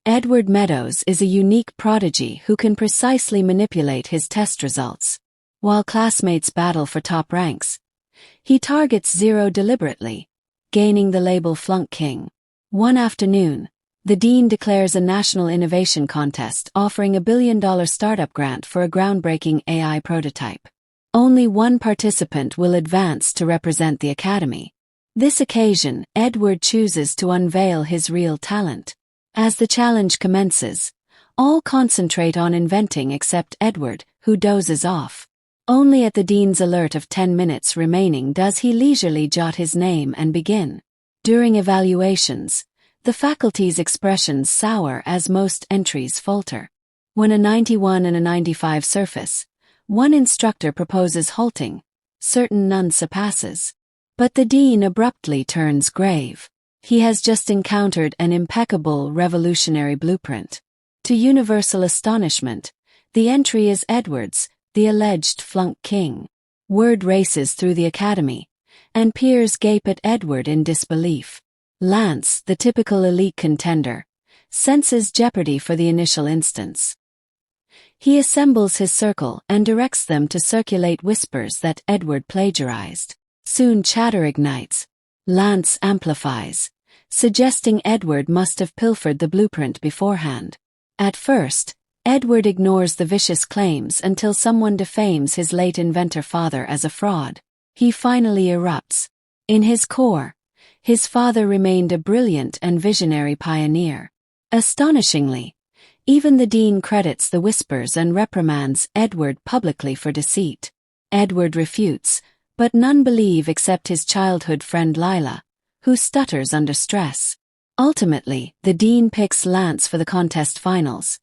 Edward Meadows is a unique prodigy who can precisely manipulate his test results. While classmates battle for top ranks, he targets zero deliberately, gaining the label Flunk King. One afternoon, the dean declares a national innovation contest offering a $1 billion startup grant for a groundbreaking AI prototype. Only one participant will advance to represent the academy. This occasion, Edward chooses to unveil his real talent. As the challenge commences, all concentrate on inventing except Edward, who dozes off. Only at the dean's alert of 10 minutes remaining does he leisurely jot his name and begin. During evaluations, the faculty's expressions sour as most entries falter. When a 91 and a 95 surface, one instructor proposes halting, certain none surpasses. But the dean abruptly turns grave. He has just encountered an impeccable revolutionary blueprint. To universal astonishment, the entry is Edward's, the alleged Flunk King. Word races through the academy, and peers gape at Edward in disbelief. Lance, the typical elite contender, senses jeopardy for the initial instance. He assembles his circle and directs them to circulate whispers that Edward plagiarized. Soon chatter ignites. Lance amplifies, suggesting Edward must have pilfered the blueprint beforehand. At first, Edward ignores the vicious claims until someone defames his late inventor father as a fraud. He finally erupts. In his core, his father remained a brilliant and visionary pioneer. Astonishingly, even the dean credits the whispers and reprimands Edward publicly for deceit. Edward refutes, but none believe except his childhood friend Lila, who stutters under stress. Ultimately, the dean picks Lance for the contest finals,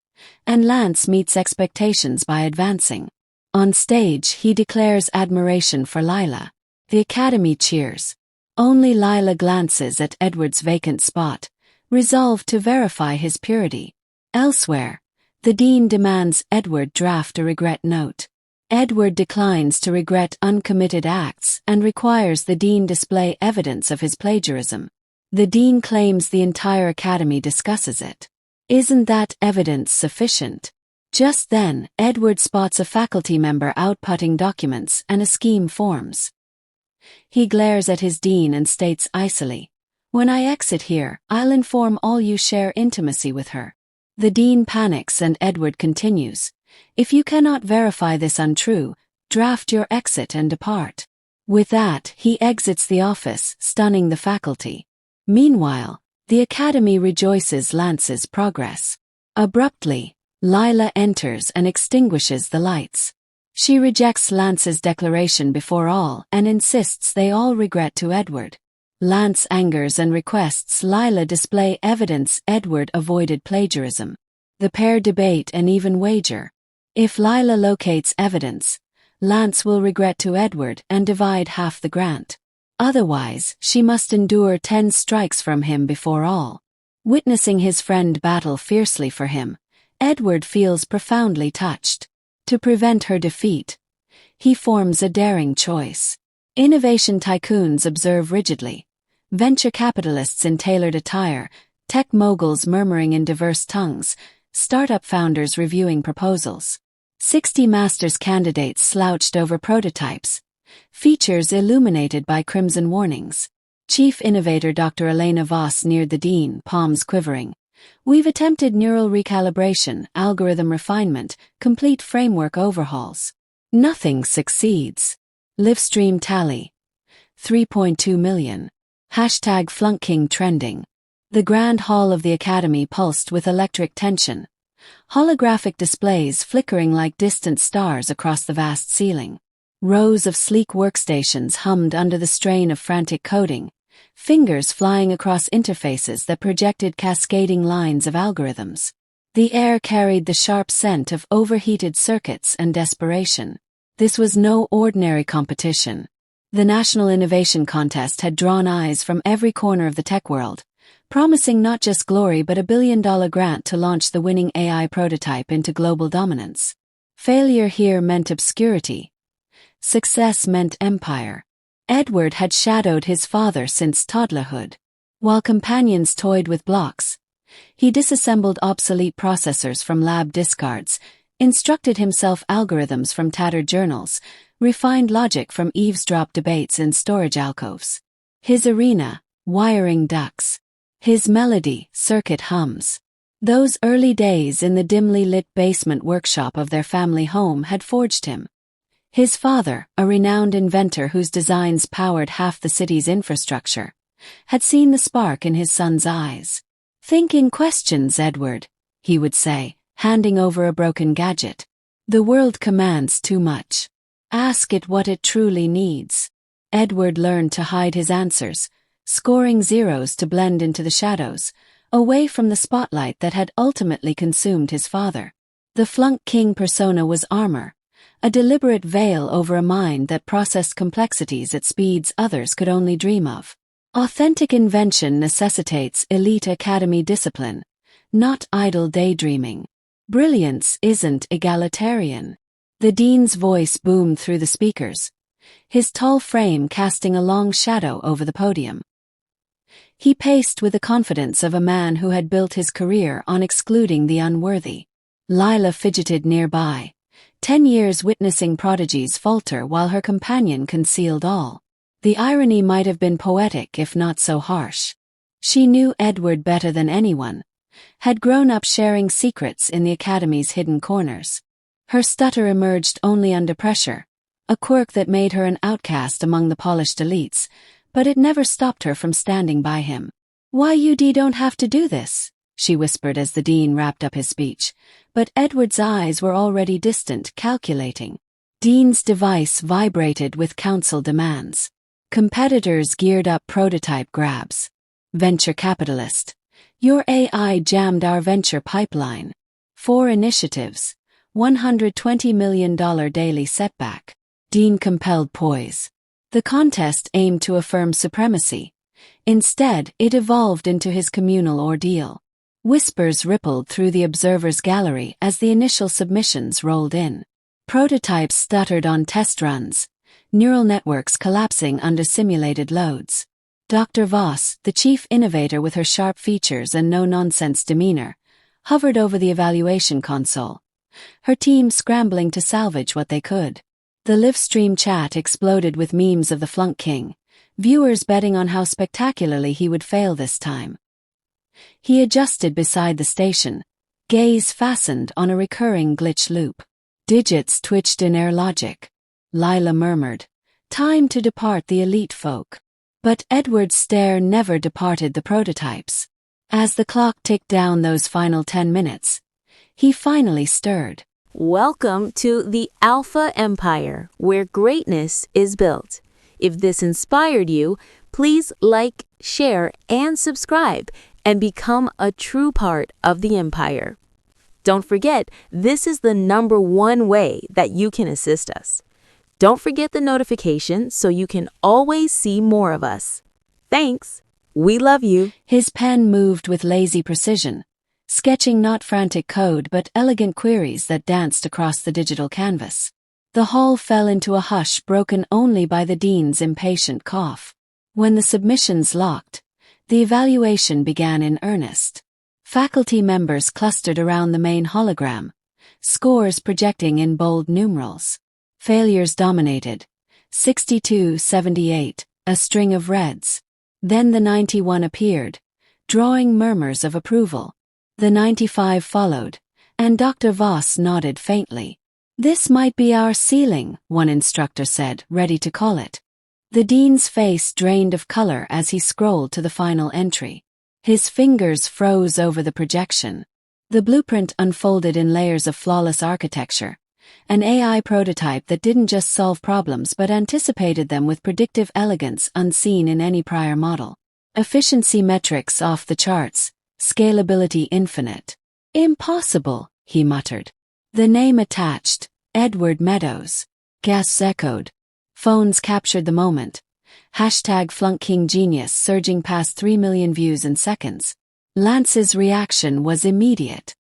and Lance meets expectations by advancing. On stage, he declares admiration for Lila. The academy cheers. Only Lila glances at Edward's vacant spot, resolved to verify his purity. Elsewhere, the dean demands Edward draft a regret note. Edward declines to regret uncommitted acts and requires the dean display evidence of his plagiarism. The dean claims the entire academy discusses it. Isn't that evidence sufficient? Just then, Edward spots a faculty member outputting documents and a scheme forms. He glares at his dean and states icily, "When I exit here, I'll inform all you share intimacy with her." The dean panics and Edward continues, "If you cannot verify this untrue, draft your exit and depart." With that, he exits the office, stunning the faculty. Meanwhile, the academy rejoices Lance's progress. Abruptly, Lila enters and extinguishes the lights. She rejects Lance's declaration before all and insists they all regret to Edward. Lance angers and requests Lila display evidence Edward avoided plagiarism. The pair debate and even wager. If Lila locates evidence, Lance will regret to Edward and divide half the grant. Otherwise, she must endure 10 strikes from him before all. Witnessing his friend battle fiercely for him, Edward feels profoundly touched. To prevent her defeat, he forms a daring choice. Innovation tycoons observe rigidly. Venture capitalists in tailored attire, tech moguls murmuring in diverse tongues, startup founders reviewing proposals. 60 master's candidates slouched over prototypes, features illuminated by crimson warnings. Chief innovator Dr. Elena Voss neared the dean, palms quivering. "We've attempted neural recalibration, algorithm refinement, complete framework overhauls. Nothing succeeds. Livestream tally. 3.2 million. #FlunkKing trending." The grand hall of the academy pulsed with electric tension. Holographic displays flickering like distant stars across the vast ceiling. Rows of sleek workstations hummed under the strain of frantic coding, fingers flying across interfaces that projected cascading lines of algorithms. The air carried the sharp scent of overheated circuits and desperation. This was no ordinary competition. The National Innovation Contest had drawn eyes from every corner of the tech world, promising not just glory but a $1 billion grant to launch the winning AI prototype into global dominance. Failure here meant obscurity. Success meant empire. Edward had shadowed his father since toddlerhood. While companions toyed with blocks, He disassembled obsolete processors from lab discards, instructed himself algorithms from tattered journals, refined logic from eavesdrop debates in storage alcoves. His arena, wiring ducts. His melody, circuit hums. Those early days in the dimly lit basement workshop of their family home had forged him. His father, a renowned inventor whose designs powered half the city's infrastructure, had seen the spark in his son's eyes. "Think in questions, Edward," he would say, handing over a broken gadget. "The world commands too much. Ask it what it truly needs." Edward learned to hide his answers, scoring zeros to blend into the shadows, away from the spotlight that had ultimately consumed his father. The Flunk King persona was armor, a deliberate veil over a mind that processed complexities at speeds others could only dream of. Authentic invention necessitates elite academy discipline, not idle daydreaming. Brilliance isn't egalitarian. The dean's voice boomed through the speakers, his tall frame casting a long shadow over the podium. He paced with the confidence of a man who had built his career on excluding the unworthy. Lila fidgeted nearby, 10 years witnessing prodigies falter while her companion concealed all. The irony might have been poetic if not so harsh. She knew Edward better than anyone, had grown up sharing secrets in the academy's hidden corners. Her stutter emerged only under pressure, a quirk that made her an outcast among the polished elites, but it never stopped her from standing by him. "Why you don't have to do this," she whispered as the dean wrapped up his speech, but Edward's eyes were already distant, calculating. Dean's device vibrated with council demands. Competitors geared up prototype grabs. "Venture capitalist. Your AI jammed our venture pipeline. 4 initiatives. $120 million daily setback." Dean compelled poise. The contest aimed to affirm supremacy. Instead, it evolved into his communal ordeal. Whispers rippled through the observers' gallery as the initial submissions rolled in. Prototypes stuttered on test runs, neural networks collapsing under simulated loads. Dr. Voss, the chief innovator with her sharp features and no-nonsense demeanor, hovered over the evaluation console, her team scrambling to salvage what they could. The live-stream chat exploded with memes of the Flunk King, viewers betting on how spectacularly he would fail this time. He adjusted beside the station, gaze fastened on a recurring glitch loop. Digits twitched in air logic. Lila murmured, "Time to depart the elite folk." But Edward's stare never departed the prototypes. As the clock ticked down those final 10 minutes, he finally stirred. Welcome to the Alpha Empire, where greatness is built. If this inspired you, please like, share, and subscribe, and become a true part of the empire. Don't forget, this is the #1 way that you can assist us. Don't forget the notification so you can always see more of us. Thanks. We love you. His pen moved with lazy precision, sketching not frantic code but elegant queries that danced across the digital canvas. The hall fell into a hush broken only by the dean's impatient cough. When the submissions locked, the evaluation began in earnest. Faculty members clustered around the main hologram, scores projecting in bold numerals. Failures dominated, 62-78, a string of reds. Then the 91 appeared, drawing murmurs of approval. The 95 followed, and Dr. Voss nodded faintly. "This might be our ceiling," one instructor said, ready to call it. The dean's face drained of color as he scrolled to the final entry. His fingers froze over the projection. The blueprint unfolded in layers of flawless architecture, an AI prototype that didn't just solve problems but anticipated them with predictive elegance unseen in any prior model. Efficiency metrics off the charts, scalability infinite. "Impossible," he muttered. The name attached, Edward Meadows. Gasps echoed. Phones captured the moment. #FlunkKingGenius surging past 3 million views in seconds. Lance's reaction was immediate.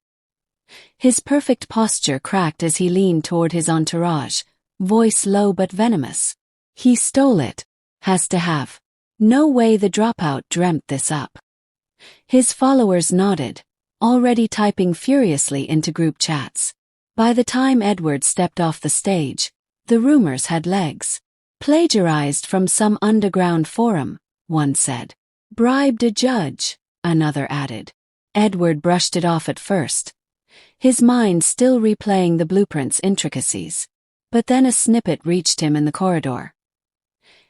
His perfect posture cracked as he leaned toward his entourage, voice low but venomous. "He stole it. Has to have. No way the dropout dreamt this up." His followers nodded, already typing furiously into group chats. By the time Edward stepped off the stage, the rumors had legs. Plagiarized from some underground forum, one said. Bribed a judge, another added. Edward brushed it off at first, his mind still replaying the blueprint's intricacies. But then a snippet reached him in the corridor.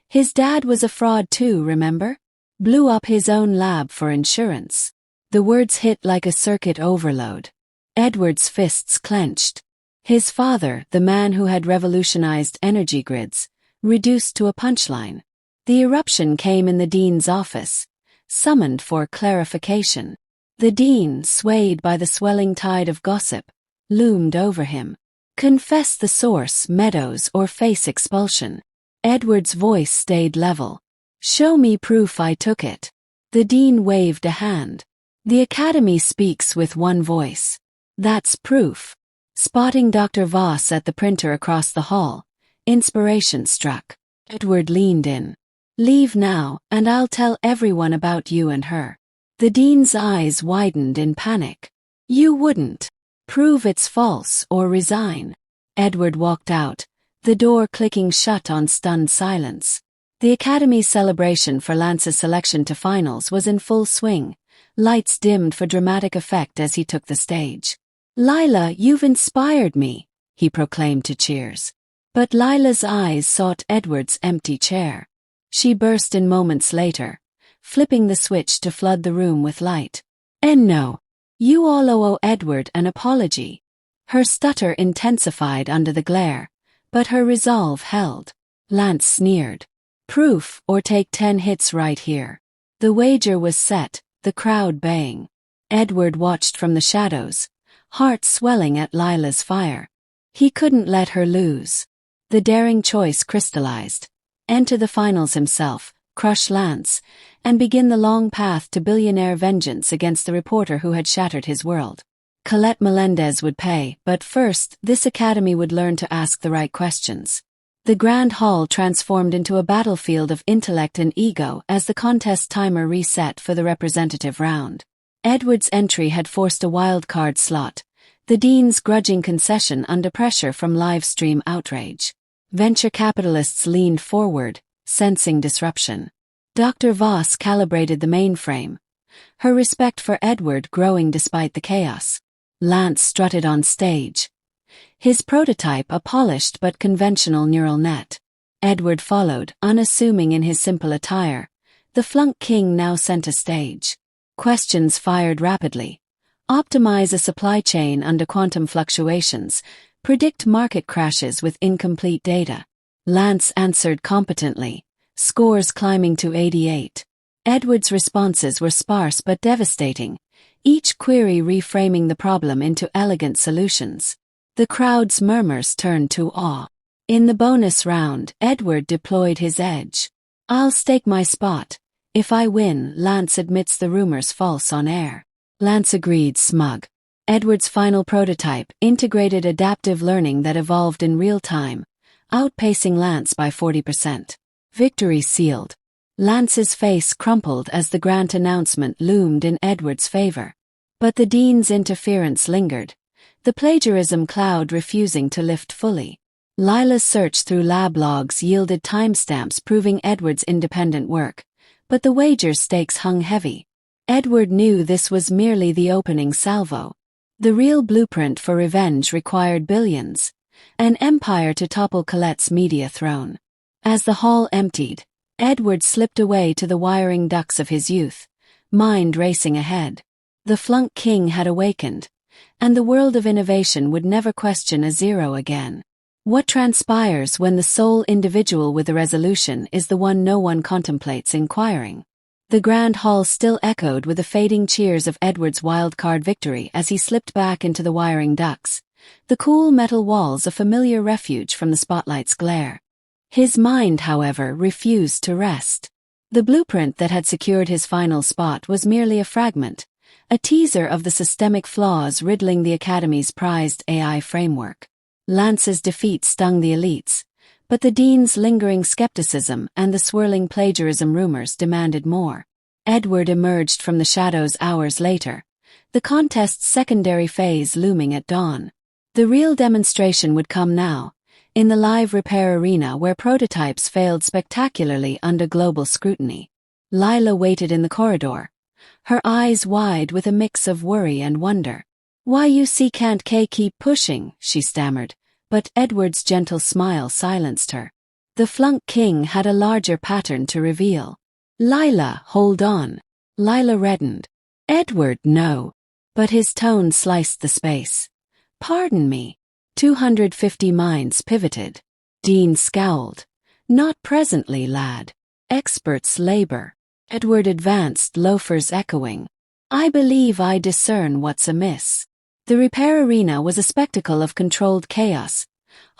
His dad was a fraud too, remember? Blew up his own lab for insurance. The words hit like a circuit overload. Edward's fists clenched. His father, the man who had revolutionized energy grids, reduced to a punchline. The eruption came in the dean's office, summoned for clarification. The dean, swayed by the swelling tide of gossip, loomed over him. Confess the source, Meadows, or face expulsion. Edward's voice stayed level. Show me proof I took it. The dean waved a hand. The academy speaks with one voice. That's proof. Spotting Dr. Voss at the printer across the hall, inspiration struck. Edward leaned in. Leave now, and I'll tell everyone about you and her. The dean's eyes widened in panic. You wouldn't. Prove it's false or resign. Edward walked out, the door clicking shut on stunned silence. The Academy's celebration for Lance's selection to finals was in full swing, lights dimmed for dramatic effect as he took the stage. Lila, you've inspired me, he proclaimed to cheers. But Lila's eyes sought Edward's empty chair. She burst in moments later, flipping the switch to flood the room with light. And no, you all owe Edward an apology. Her stutter intensified under the glare, but her resolve held. Lance sneered. Proof or take 10 hits right here. The wager was set, the crowd baying. Edward watched from the shadows, heart swelling at Lila's fire. He couldn't let her lose. The daring choice crystallized. Enter the finals himself, crush Lance, and begin the long path to billionaire vengeance against the reporter who had shattered his world. Colette Melendez would pay, but first, this academy would learn to ask the right questions. The grand hall transformed into a battlefield of intellect and ego as the contest timer reset for the representative round. Edward's entry had forced a wild-card slot, the dean's grudging concession under pressure from live-stream outrage. Venture capitalists leaned forward, sensing disruption. Dr. Voss calibrated the mainframe, her respect for Edward growing despite the chaos. Lance strutted on stage, his prototype a polished but conventional neural net. Edward followed, unassuming in his simple attire. The flunk king now center stage. Questions fired rapidly. Optimize a supply chain under quantum fluctuations. Predict market crashes with incomplete data. Lance answered competently, scores climbing to 88. Edward's responses were sparse but devastating, each query reframing the problem into elegant solutions. The crowd's murmurs turned to awe. In the bonus round, Edward deployed his edge. I'll stake my spot. If I win, Lance admits the rumors false on air. Lance agreed, smug. Edward's final prototype integrated adaptive learning that evolved in real time, outpacing Lance by 40%. Victory sealed. Lance's face crumpled as the grant announcement loomed in Edward's favor. But the dean's interference lingered, the plagiarism cloud refusing to lift fully. Lila's search through lab logs yielded timestamps proving Edward's independent work, but the wager stakes hung heavy. Edward knew this was merely the opening salvo. The real blueprint for revenge required billions, an empire to topple Colette's media throne. As the hall emptied, Edward slipped away to the wiring ducts of his youth, mind racing ahead. The flunk king had awakened, and the world of innovation would never question a zero again. What transpires when the sole individual with the resolution is the one no one contemplates inquiring? The grand hall still echoed with the fading cheers of Edward's wildcard victory as he slipped back into the wiring ducts, the cool metal walls a familiar refuge from the spotlight's glare. His mind, however, refused to rest. The blueprint that had secured his final spot was merely a fragment, a teaser of the systemic flaws riddling the Academy's prized AI framework. Lance's defeat stung the elites, but the dean's lingering skepticism and the swirling plagiarism rumors demanded more. Edward emerged from the shadows hours later, the contest's secondary phase looming at dawn. The real demonstration would come now, in the live repair arena where prototypes failed spectacularly under global scrutiny. Lila waited in the corridor, her eyes wide with a mix of worry and wonder. "Why you can't keep pushing," she stammered, but Edward's gentle smile silenced her. The flunk king had a larger pattern to reveal. "Lila, hold on." Lila reddened. "Edward, no." But his tone sliced the space. "Pardon me." 250 minds pivoted. Dean scowled. "Not presently, lad. Experts labor." Edward advanced, loafers echoing. "I believe I discern what's amiss." The repair arena was a spectacle of controlled chaos,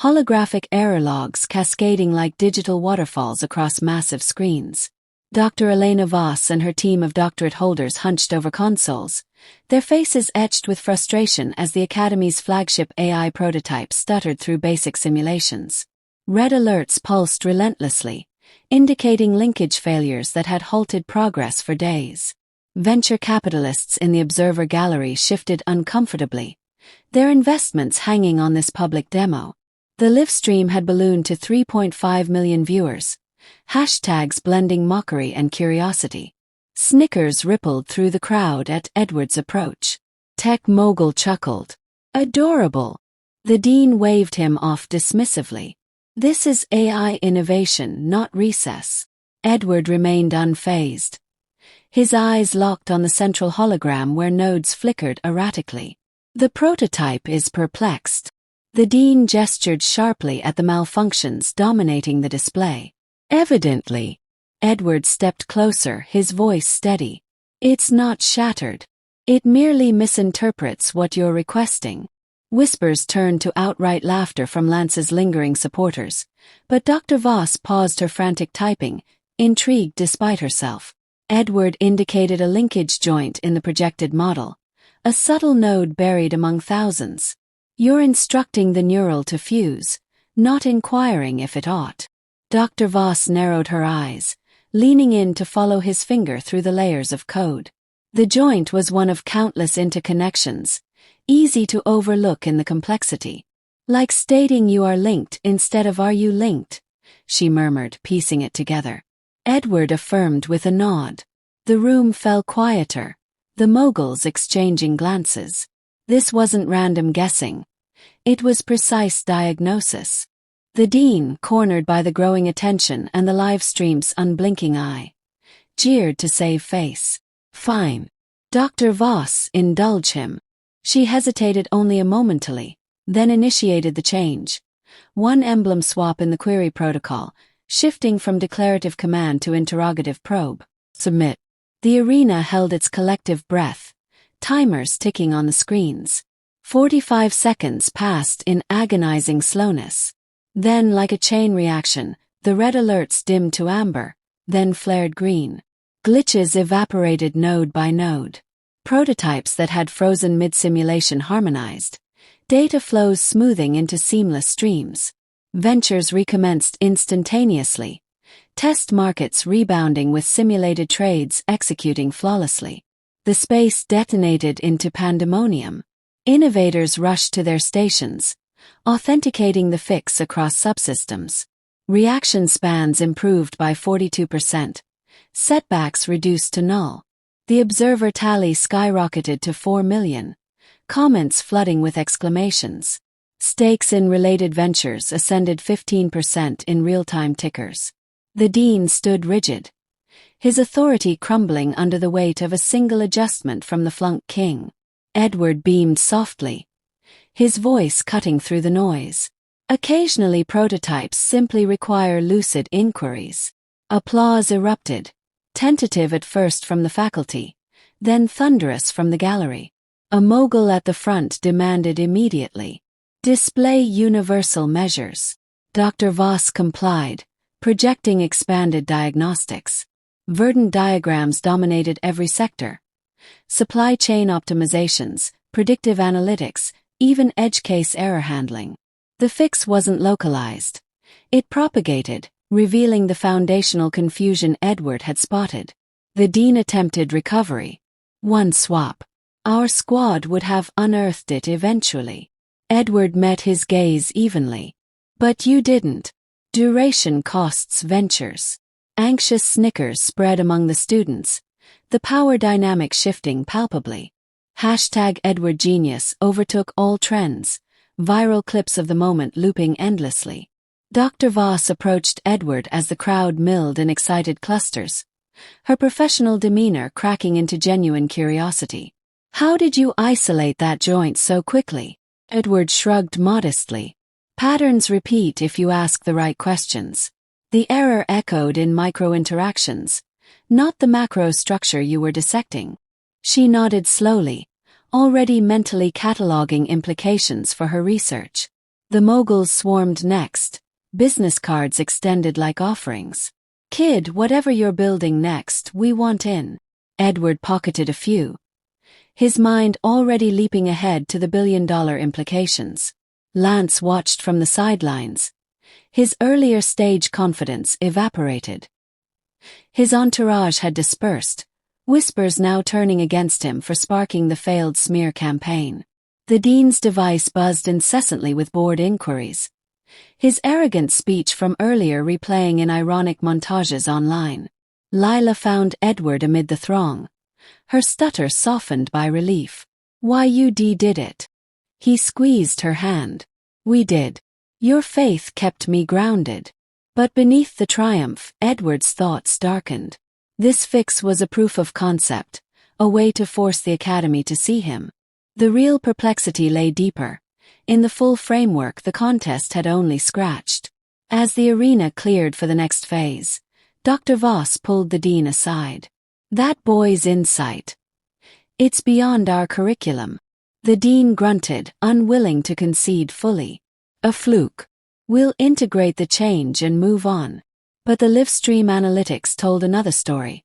holographic error logs cascading like digital waterfalls across massive screens. Dr. Elena Voss and her team of doctorate holders hunched over consoles, their faces etched with frustration as the Academy's flagship AI prototype stuttered through basic simulations. Red alerts pulsed relentlessly, indicating linkage failures that had halted progress for days. Venture capitalists in the observer gallery shifted uncomfortably, their investments hanging on this public demo. The live stream had ballooned to 3.5 million viewers, hashtags blending mockery and curiosity. Snickers rippled through the crowd at Edward's approach. Tech mogul chuckled. "Adorable." The dean waved him off dismissively. "This is AI innovation, not recess." Edward remained unfazed, his eyes locked on the central hologram where nodes flickered erratically. "The prototype is perplexed." The dean gestured sharply at the malfunctions dominating the display. "Evidently." Edward stepped closer, his voice steady. "It's not shattered. It merely misinterprets what you're requesting." Whispers turned to outright laughter from Lance's lingering supporters, but Dr. Voss paused her frantic typing, intrigued despite herself. Edward indicated a linkage joint in the projected model, a subtle node buried among thousands. "You're instructing the neural to fuse, not inquiring if it ought." Dr. Voss narrowed her eyes, leaning in to follow his finger through the layers of code. The joint was one of countless interconnections, easy to overlook in the complexity. "Like stating you are linked instead of are you linked," she murmured, piecing it together. Edward affirmed with a nod. The room fell quieter, the moguls exchanging glances. This wasn't random guessing. It was precise diagnosis. The dean, cornered by the growing attention and the live stream's unblinking eye, jeered to save face. "Fine. Dr. Voss, indulge him." She hesitated only a momently, then initiated the change. One emblem swap in the query protocol, shifting from declarative command to interrogative probe. "Submit." The arena held its collective breath, timers ticking on the screens. 45 seconds passed in agonizing slowness. Then, like a chain reaction, the red alerts dimmed to amber, then flared green. Glitches evaporated node by node. Prototypes that had frozen mid-simulation harmonized. Data flows smoothing into seamless streams. Ventures recommenced instantaneously. Test markets rebounding with simulated trades executing flawlessly. The space detonated into pandemonium. Innovators rushed to their stations, authenticating the fix across subsystems. Reaction spans improved by 42%. Setbacks reduced to null. The observer tally skyrocketed to 4 million. Comments flooding with exclamations. Stakes in related ventures ascended 15% in real-time tickers. The dean stood rigid, his authority crumbling under the weight of a single adjustment from the flunk king. Edward beamed softly, his voice cutting through the noise. Occasionally prototypes simply require lucid inquiries. Applause erupted, tentative at first from the faculty, then thunderous from the gallery. A mogul at the front demanded immediately, "Display universal measures." Dr. Voss complied, projecting expanded diagnostics. Verdant diagrams dominated every sector. Supply chain optimizations, predictive analytics, even edge case error handling. The fix wasn't localized. It propagated, revealing the foundational confusion Edward had spotted. The dean attempted recovery. One swap. Our squad would have unearthed it eventually. Edward met his gaze evenly. But you didn't. Duration costs ventures. Anxious snickers spread among the students, the power dynamic shifting palpably. #Edward Genius overtook all trends, viral clips of the moment looping endlessly. Dr. Voss approached Edward as the crowd milled in excited clusters, her professional demeanor cracking into genuine curiosity. How did you isolate that joint so quickly? Edward shrugged modestly. Patterns repeat if you ask the right questions. The error echoed in micro-interactions, not the macro structure you were dissecting. She nodded slowly, already mentally cataloging implications for her research. The moguls swarmed next, business cards extended like offerings. Kid, whatever you're building next, we want in. Edward pocketed a few, his mind already leaping ahead to the billion-dollar implications. Lance watched from the sidelines. His earlier stage confidence evaporated. His entourage had dispersed, whispers now turning against him for sparking the failed smear campaign. The dean's device buzzed incessantly with bored inquiries, his arrogant speech from earlier replaying in ironic montages online. Lila found Edward amid the throng, her stutter softened by relief. Why you did it? He squeezed her hand. We did. Your faith kept me grounded. But beneath the triumph, Edward's thoughts darkened. This fix was a proof of concept, a way to force the academy to see him. The real perplexity lay deeper. In the full framework, the contest had only scratched. As the arena cleared for the next phase, Dr. Voss pulled the dean aside. That boy's insight. It's beyond our curriculum. The dean grunted, unwilling to concede fully. A fluke. We'll integrate the change and move on. But the livestream analytics told another story.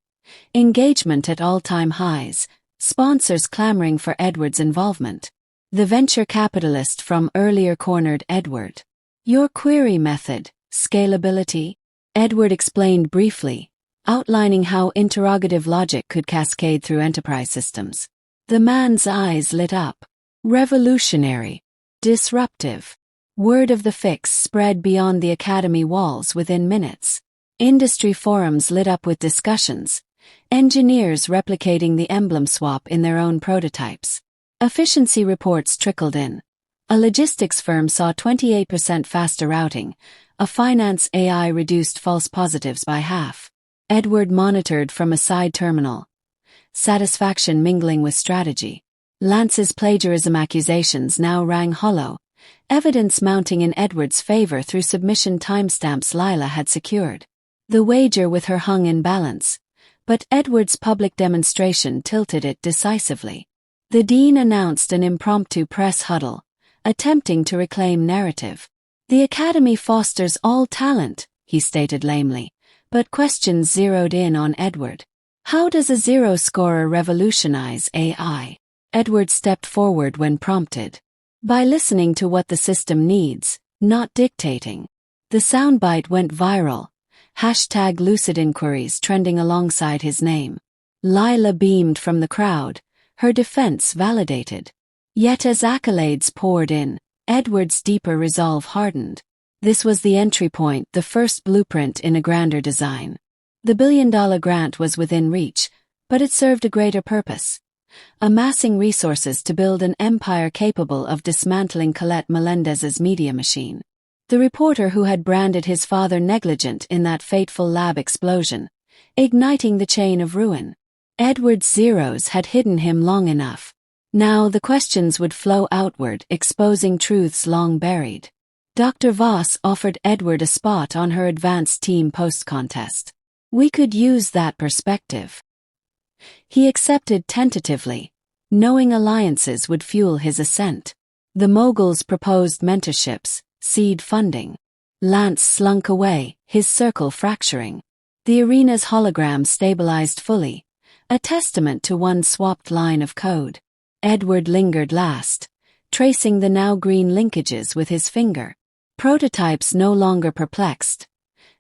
Engagement at all-time highs, sponsors clamoring for Edward's involvement. The venture capitalist from earlier cornered Edward. Your query method, scalability? Edward explained briefly, outlining how interrogative logic could cascade through enterprise systems. The man's eyes lit up. Revolutionary. Disruptive. Word of the fix spread beyond the academy walls within minutes. Industry forums lit up with discussions, engineers replicating the emblem swap in their own prototypes. Efficiency reports trickled in. A logistics firm saw 28% faster routing, a finance AI reduced false positives by half. Edward monitored from a side terminal, satisfaction mingling with strategy. Lance's plagiarism accusations now rang hollow, evidence mounting in Edward's favor through submission timestamps Lila had secured. The wager with her hung in balance, but Edward's public demonstration tilted it decisively. The dean announced an impromptu press huddle, attempting to reclaim narrative. The academy fosters all talent, he stated lamely, but questions zeroed in on Edward. How does a zero-scorer revolutionize AI? Edward stepped forward when prompted. By listening to what the system needs, not dictating. The soundbite went viral. #lucid inquiries trending alongside his name. Lila beamed from the crowd, her defense validated. Yet as accolades poured in, Edward's deeper resolve hardened. This was the entry point, the first blueprint in a grander design. The billion-dollar grant was within reach, but it served a greater purpose. Amassing resources to build an empire capable of dismantling Colette Melendez's media machine. The reporter who had branded his father negligent in that fateful lab explosion, igniting the chain of ruin. Edward's zeros had hidden him long enough. Now the questions would flow outward, exposing truths long buried. Dr. Voss offered Edward a spot on her advanced team post-contest. We could use that perspective. He accepted tentatively, knowing alliances would fuel his ascent. The moguls proposed mentorships, seed funding. Lance slunk away, his circle fracturing. The arena's hologram stabilized fully, a testament to one swapped line of code. Edward lingered last, tracing the now green linkages with his finger. Prototypes no longer perplexed.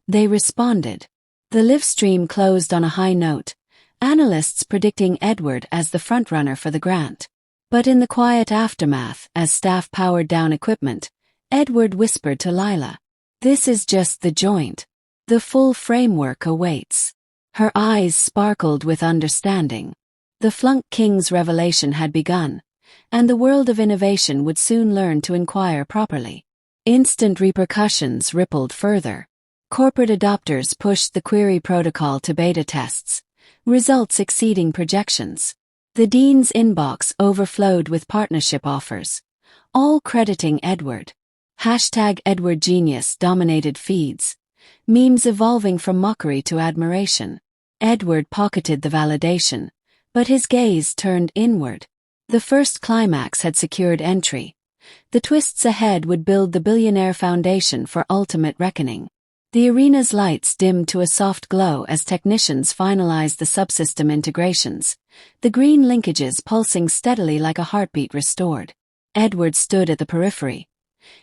They responded. The live stream closed on a high note, analysts predicting Edward as the frontrunner for the grant. But in the quiet aftermath, as staff powered down equipment, Edward whispered to Lila, "This is just the joint. The full framework awaits." Her eyes sparkled with understanding. The Flunk King's revelation had begun, and the world of innovation would soon learn to inquire properly. Instant repercussions rippled further. Corporate adopters pushed the query protocol to beta tests, results exceeding projections. The dean's inbox overflowed with partnership offers, all crediting Edward. #EdwardGenius dominated feeds, memes evolving from mockery to admiration. Edward pocketed the validation, but his gaze turned inward. The first climax had secured entry. The twists ahead would build the billionaire foundation for ultimate reckoning. The arena's lights dimmed to a soft glow as technicians finalized the subsystem integrations, the green linkages pulsing steadily like a heartbeat restored. Edward stood at the periphery,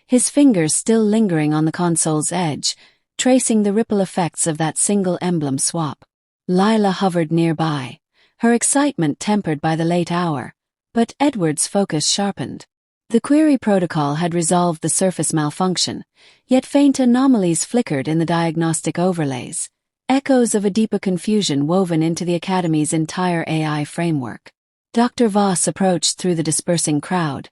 his fingers still lingering on the console's edge, tracing the ripple effects of that single emblem swap. Lila hovered nearby, her excitement tempered by the late hour, but Edward's focus sharpened. The query protocol had resolved the surface malfunction, yet faint anomalies flickered in the diagnostic overlays, echoes of a deeper confusion woven into the Academy's entire AI framework. Dr. Voss approached through the dispersing crowd,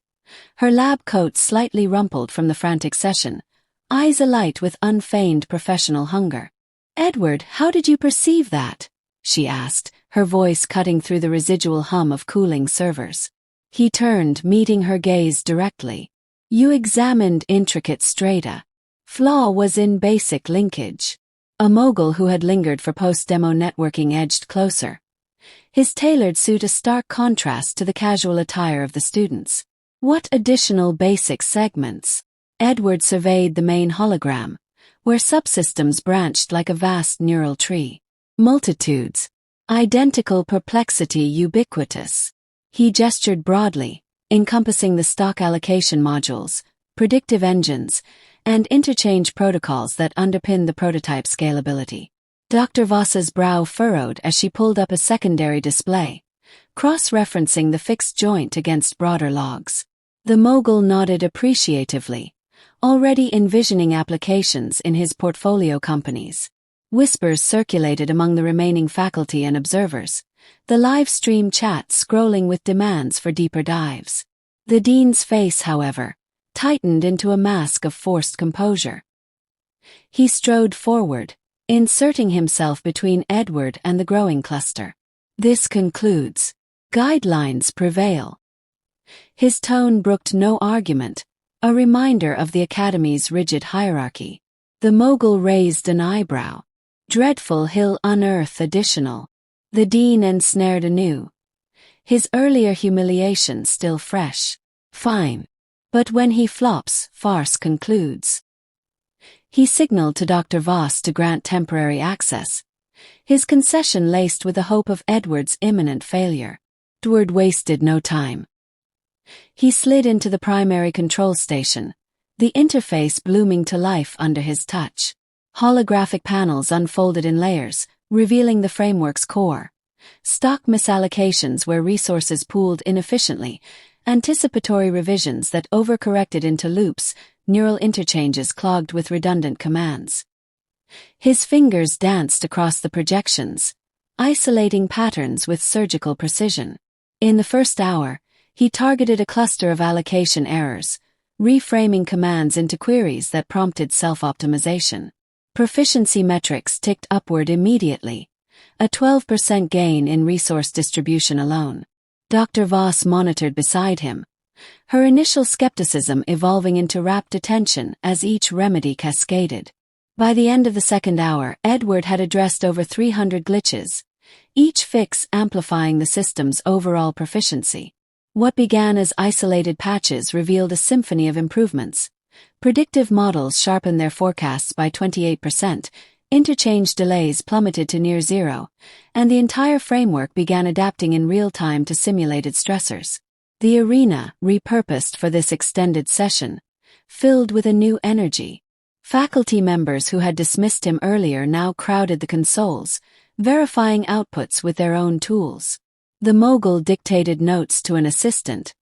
her lab coat slightly rumpled from the frantic session, eyes alight with unfeigned professional hunger. "Edward, how did you perceive that?" she asked, her voice cutting through the residual hum of cooling servers. He turned, meeting her gaze directly. "You examined intricate strata. Flaw was in basic linkage." A mogul who had lingered for post-demo networking edged closer, his tailored suit a stark contrast to the casual attire of the students. "What additional basic segments?" Edward surveyed the main hologram, where subsystems branched like a vast neural tree. Multitudes. Identical perplexity ubiquitous. He gestured broadly, encompassing the stock allocation modules, predictive engines, and interchange protocols that underpin the prototype scalability. Dr. Voss's brow furrowed as she pulled up a secondary display, cross-referencing the fixed joint against broader logs. The mogul nodded appreciatively, already envisioning applications in his portfolio companies. Whispers circulated among the remaining faculty and observers, the live stream chat scrolling with demands for deeper dives. The dean's face, however, tightened into a mask of forced composure. He strode forward, inserting himself between Edward and the growing cluster. "This concludes. Guidelines prevail." His tone brooked no argument, a reminder of the Academy's rigid hierarchy. The mogul raised an eyebrow. "Dreadful he'll unearth additional." The dean ensnared anew, his earlier humiliation still fresh. "Fine. But when he flops, farce concludes." He signaled to Dr. Voss to grant temporary access, his concession laced with the hope of Edward's imminent failure. Edward wasted no time. He slid into the primary control station, the interface blooming to life under his touch. Holographic panels unfolded in layers, revealing the framework's core. Stock misallocations where resources pooled inefficiently, anticipatory revisions that overcorrected into loops, neural interchanges clogged with redundant commands. His fingers danced across the projections, isolating patterns with surgical precision. In the first hour, he targeted a cluster of allocation errors, reframing commands into queries that prompted self-optimization. Proficiency metrics ticked upward immediately, a 12% gain in resource distribution alone. Dr. Voss monitored beside him, her initial skepticism evolving into rapt attention as each remedy cascaded. By the end of the second hour, Edward had addressed over 300 glitches, each fix amplifying the system's overall proficiency. What began as isolated patches revealed a symphony of improvements. Predictive models sharpened their forecasts by 28%, interchange delays plummeted to near zero, and the entire framework began adapting in real time to simulated stressors. The arena, repurposed for this extended session, filled with a new energy. Faculty members who had dismissed him earlier now crowded the consoles, verifying outputs with their own tools. The mogul dictated notes to an assistant,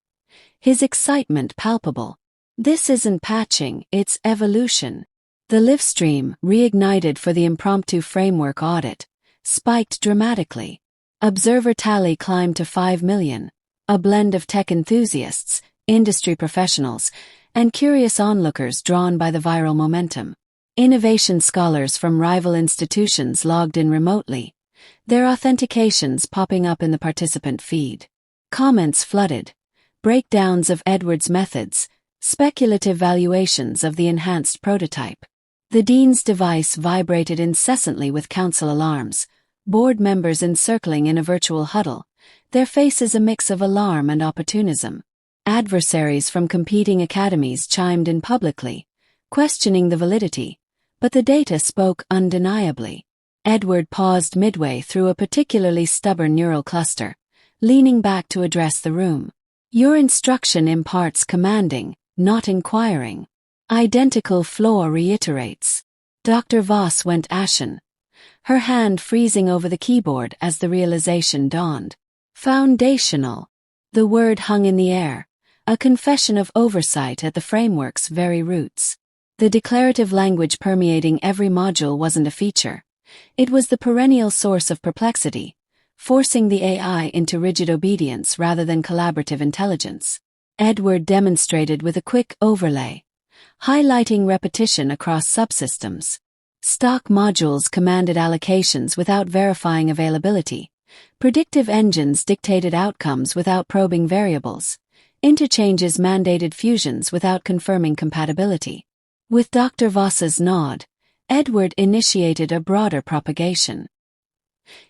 his excitement palpable. This isn't patching, it's evolution. The live stream, reignited for the impromptu framework audit, spiked dramatically. Observer tally climbed to 5 million, a blend of tech enthusiasts, industry professionals, and curious onlookers drawn by the viral momentum. Innovation scholars from rival institutions logged in remotely, their authentications popping up in the participant feed. Comments flooded, breakdowns of Edward's methods, speculative valuations of the enhanced prototype. The dean's device vibrated incessantly with council alarms, board members encircling in a virtual huddle, their faces a mix of alarm and opportunism. Adversaries from competing academies chimed in publicly, questioning the validity, but the data spoke undeniably. Edward paused midway through a particularly stubborn neural cluster, leaning back to address the room. Your instruction imparts commanding, not inquiring. Identical flaw reiterates. Dr. Voss went ashen, her hand freezing over the keyboard as the realization dawned. Foundational. The word hung in the air, a confession of oversight at the framework's very roots. The declarative language permeating every module wasn't a feature. It was the perennial source of perplexity, forcing the AI into rigid obedience rather than collaborative intelligence. Edward demonstrated with a quick overlay, highlighting repetition across subsystems. Stock modules commanded allocations without verifying availability. Predictive engines dictated outcomes without probing variables. Interchanges mandated fusions without confirming compatibility. With Dr. Voss's nod, Edward initiated a broader propagation.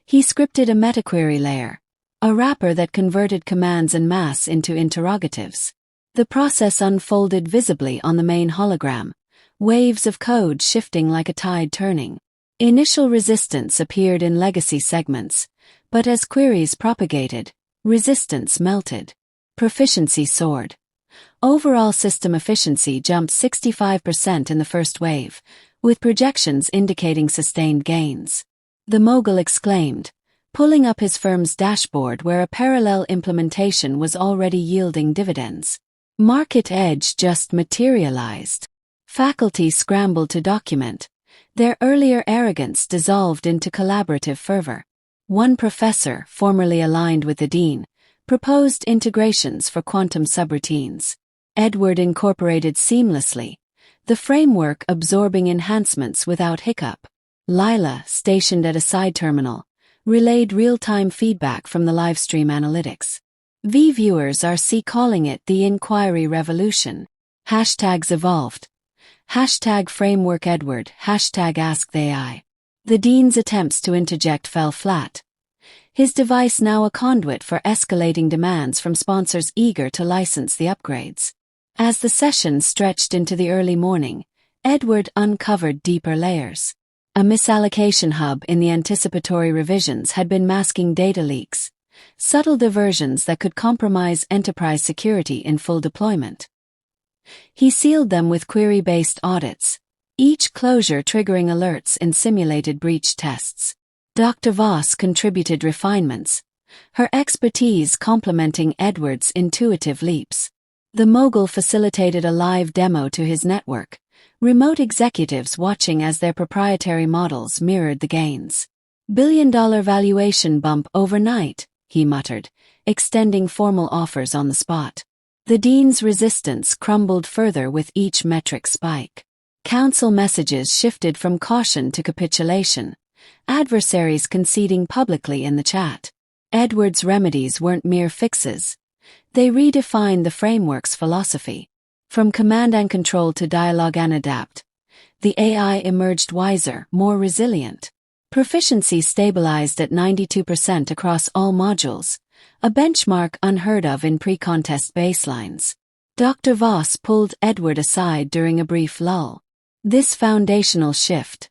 He scripted a metaquery layer, a wrapper that converted commands en masse into interrogatives. The process unfolded visibly on the main hologram, waves of code shifting like a tide turning. Initial resistance appeared in legacy segments, but as queries propagated, resistance melted. Proficiency soared. Overall system efficiency jumped 65% in the first wave, with projections indicating sustained gains. The mogul exclaimed, pulling up his firm's dashboard where a parallel implementation was already yielding dividends. Market edge just materialized. Faculty scrambled to document. Their earlier arrogance dissolved into collaborative fervor. One professor, formerly aligned with the dean, proposed integrations for quantum subroutines. Edward incorporated seamlessly, the framework absorbing enhancements without hiccup. Lila, stationed at a side terminal, relayed real-time feedback from the livestream analytics. Viewers are calling it the inquiry revolution. Hashtags evolved. Hashtag framework Edward, hashtag ask the AI. The dean's attempts to interject fell flat. His device now a conduit for escalating demands from sponsors eager to license the upgrades. As the session stretched into the early morning, Edward uncovered deeper layers. A misallocation hub in the anticipatory revisions had been masking data leaks, subtle diversions that could compromise enterprise security in full deployment. He sealed them with query-based audits, each closure triggering alerts in simulated breach tests. Dr. Voss contributed refinements, her expertise complementing Edward's intuitive leaps. The mogul facilitated a live demo to his network, remote executives watching as their proprietary models mirrored the gains. "Billion-dollar valuation bump overnight," he muttered, extending formal offers on the spot. The dean's resistance crumbled further with each metric spike. Council messages shifted from caution to capitulation, adversaries conceding publicly in the chat. Edward's remedies weren't mere fixes. They redefined the framework's philosophy. From command and control to dialogue and adapt, the AI emerged wiser, more resilient. Proficiency stabilized at 92% across all modules, a benchmark unheard of in pre-contest baselines. Dr. Voss pulled Edward aside during a brief lull. This foundational shift,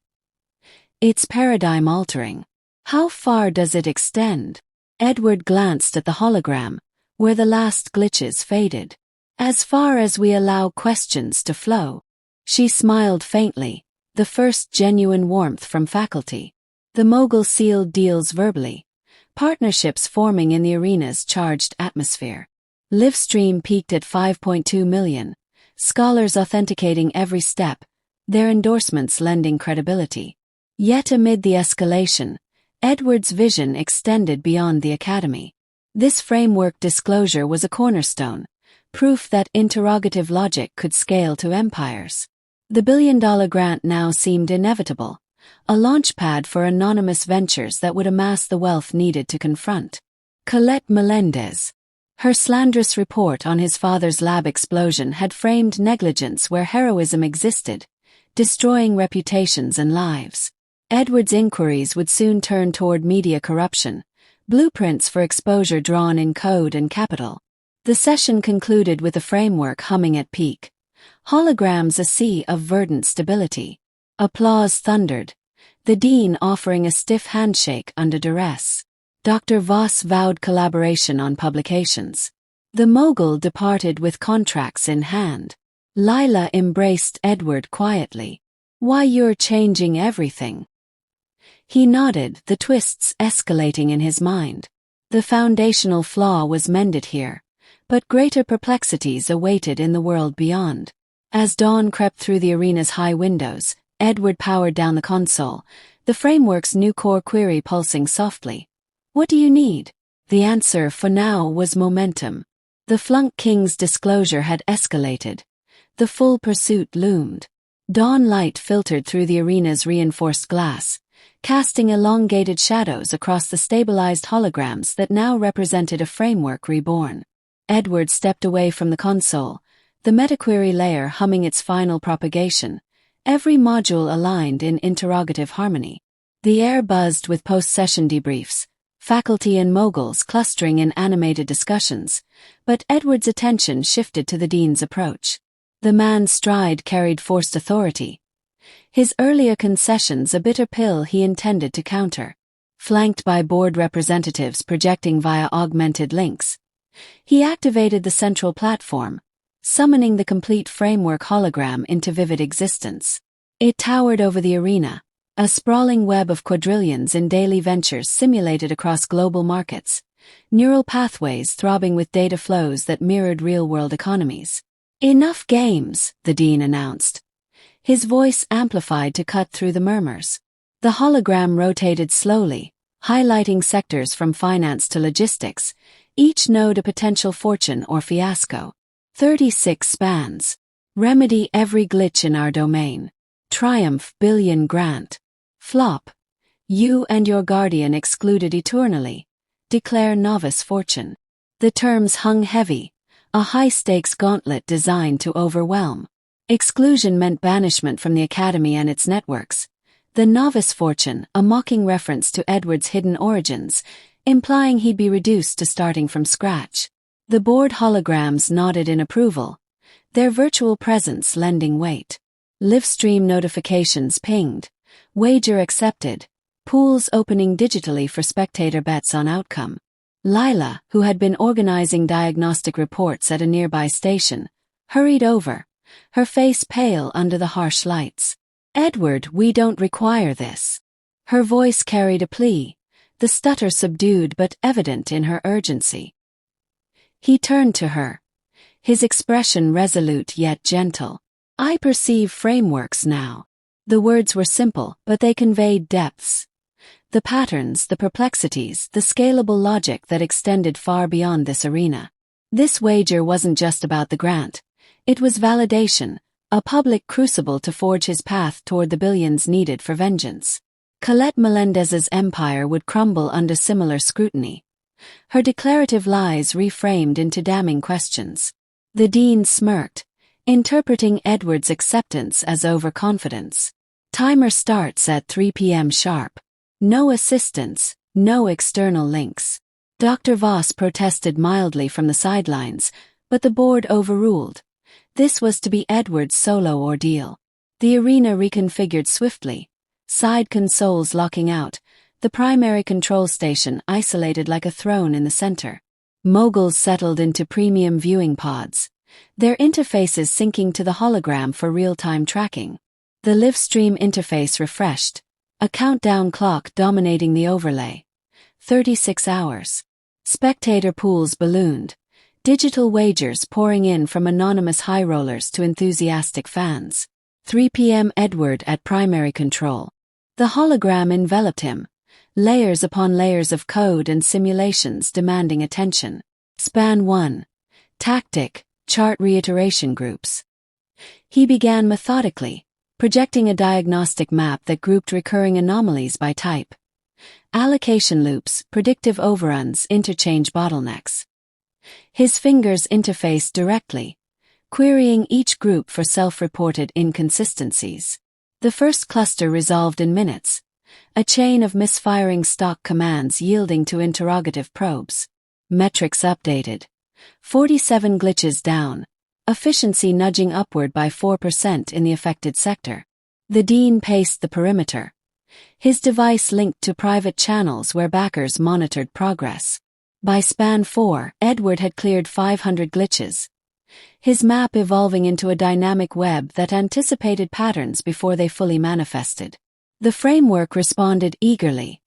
it's paradigm-altering. How far does it extend? Edward glanced at the hologram, where the last glitches faded. As far as we allow questions to flow. She smiled faintly, the first genuine warmth from faculty. The mogul sealed deals verbally, partnerships forming in the arena's charged atmosphere. Livestream peaked at 5.2 million, scholars authenticating every step, their endorsements lending credibility. Yet amid the escalation, Edward's vision extended beyond the academy. This framework disclosure was a cornerstone, proof that interrogative logic could scale to empires. The billion-dollar grant now seemed inevitable, a launchpad for anonymous ventures that would amass the wealth needed to confront Colette Melendez. Her slanderous report on his father's lab explosion had framed negligence where heroism existed, destroying reputations and lives. Edward's inquiries would soon turn toward media corruption, blueprints for exposure drawn in code and capital. The session concluded with the framework humming at peak. Holograms a sea of verdant stability. Applause thundered, the dean offering a stiff handshake under duress. Dr. Voss vowed collaboration on publications. The mogul departed with contracts in hand. Lila embraced Edward quietly. "Why, you're changing everything." He nodded, the twists escalating in his mind. The foundational flaw was mended here, but greater perplexities awaited in the world beyond. As dawn crept through the arena's high windows, Edward powered down the console, the framework's new core query pulsing softly. "What do you need?" The answer for now was momentum. The Flunk King's disclosure had escalated. The full pursuit loomed. Dawn light filtered through the arena's reinforced glass, casting elongated shadows across the stabilized holograms that now represented a framework reborn. Edward stepped away from the console, the metaquery layer humming its final propagation, every module aligned in interrogative harmony. The air buzzed with post-session debriefs, faculty and moguls clustering in animated discussions, but Edward's attention shifted to the dean's approach. The man's stride carried forced authority. His earlier concessions a bitter pill he intended to counter. Flanked by board representatives projecting via augmented links, he activated the central platform, summoning the complete framework hologram into vivid existence. It towered over the arena, a sprawling web of quadrillions in daily ventures simulated across global markets, neural pathways throbbing with data flows that mirrored real-world economies. "Enough games," the dean announced, his voice amplified to cut through the murmurs. The hologram rotated slowly, highlighting sectors from finance to logistics, each node a potential fortune or fiasco. 36 spans. Remedy every glitch in our domain. Triumph billion grant. Flop. You and your guardian excluded eternally. Declare novice fortune. The terms hung heavy, a high-stakes gauntlet designed to overwhelm. Exclusion meant banishment from the academy and its networks. The novice fortune, a mocking reference to Edward's hidden origins, implying he'd be reduced to starting from scratch. The board holograms nodded in approval, their virtual presence lending weight. Livestream notifications pinged. Wager accepted. Pools opening digitally for spectator bets on outcome. Lila, who had been organizing diagnostic reports at a nearby station, hurried over, her face pale under the harsh lights. "Edward, we don't require this." Her voice carried a plea, the stutter subdued but evident in her urgency. He turned to her, his expression resolute yet gentle. "I perceive frameworks now." The words were simple, but they conveyed depths. The patterns, the perplexities, the scalable logic that extended far beyond this arena. This wager wasn't just about the grant. It was validation, a public crucible to forge his path toward the billions needed for vengeance. Colette Melendez's empire would crumble under similar scrutiny, her declarative lies reframed into damning questions. The dean smirked, interpreting Edward's acceptance as overconfidence. "Timer starts at 3 p.m. sharp. No assistance, no external links." Dr. Voss protested mildly from the sidelines, but the board overruled. This was to be Edward's solo ordeal. The arena reconfigured swiftly, side consoles locking out, the primary control station isolated like a throne in the center. Moguls settled into premium viewing pods, their interfaces syncing to the hologram for real-time tracking. The livestream interface refreshed, A countdown clock dominating the overlay. 36 hours. Spectator pools ballooned. Digital wagers pouring in from anonymous high rollers to enthusiastic fans. 3 p.m. Edward at primary control. The hologram enveloped him. Layers upon layers of code and simulations demanding attention. Span 1. Tactic, chart reiteration groups. He began methodically, projecting a diagnostic map that grouped recurring anomalies by type. Allocation loops, predictive overruns, interchange bottlenecks. His fingers interfaced directly, querying each group for self-reported inconsistencies. The first cluster resolved in minutes, a chain of misfiring stock commands yielding to interrogative probes. Metrics updated. 47 glitches down, efficiency nudging upward by 4% in the affected sector. The Dean paced the perimeter, his device linked to private channels where backers monitored progress. By span 4, Edward had cleared 500 glitches, his map evolving into a dynamic web that anticipated patterns before they fully manifested. The framework responded eagerly,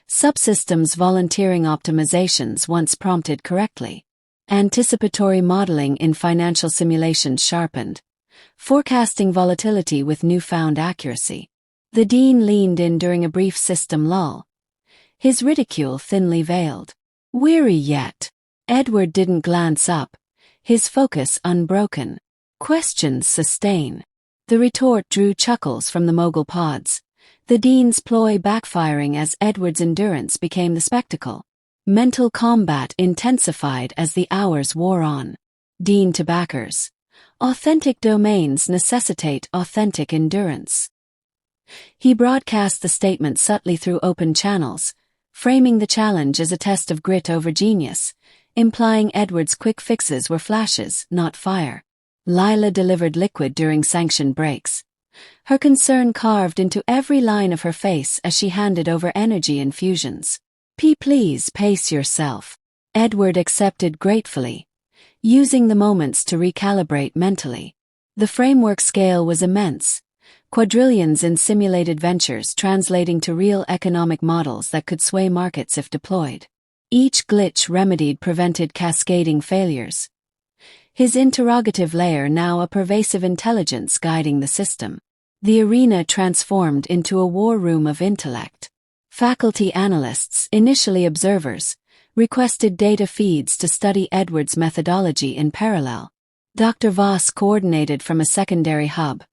subsystems volunteering optimizations once prompted correctly. Anticipatory modeling in financial simulations sharpened, forecasting volatility with newfound accuracy. The Dean leaned in during a brief system lull, his ridicule thinly veiled. Weary yet? Edward didn't glance up, his focus unbroken. Questions sustain. The retort drew chuckles from the mogul pods, the Dean's ploy backfiring as Edward's endurance became the spectacle. Mental combat intensified as the hours wore on. Dean to backers. Authentic domains necessitate authentic endurance. He broadcast the statement subtly through open channels, framing the challenge as a test of grit over genius, implying Edward's quick fixes were flashes, not fire. Lila delivered liquid during sanctioned breaks, her concern carved into every line of her face as she handed over energy infusions. Please pace yourself. Edward accepted gratefully, using the moments to recalibrate mentally. The framework scale was immense, quadrillions in simulated ventures translating to real economic models that could sway markets if deployed. Each glitch remedied prevented cascading failures, his interrogative layer now a pervasive intelligence guiding the system. The arena transformed into a war room of intellect. Faculty analysts, initially observers, requested data feeds to study Edward's methodology in parallel. Dr. Voss coordinated from a secondary hub,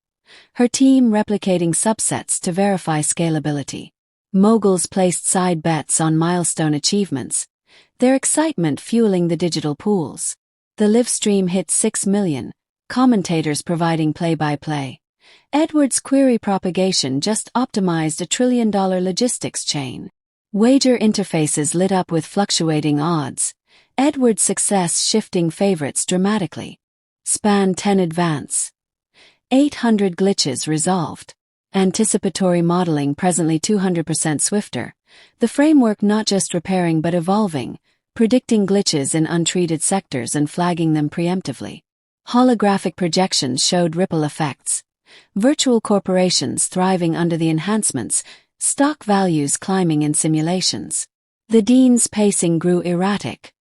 her team replicating subsets to verify scalability. Moguls placed side bets on milestone achievements, their excitement fueling the digital pools. The live stream hit 6 million, commentators providing play-by-play. Edward's query propagation just optimized a $1 trillion logistics chain. Wager interfaces lit up with fluctuating odds, Edward's success shifting favorites dramatically. Span 10 advance. 800 glitches resolved. Anticipatory modeling presently 200% swifter, the framework not just repairing but evolving, predicting glitches in untreated sectors and flagging them preemptively. Holographic projections showed ripple effects. Virtual corporations thriving under the enhancements, stock values climbing in simulations. The Dean's pacing grew erratic,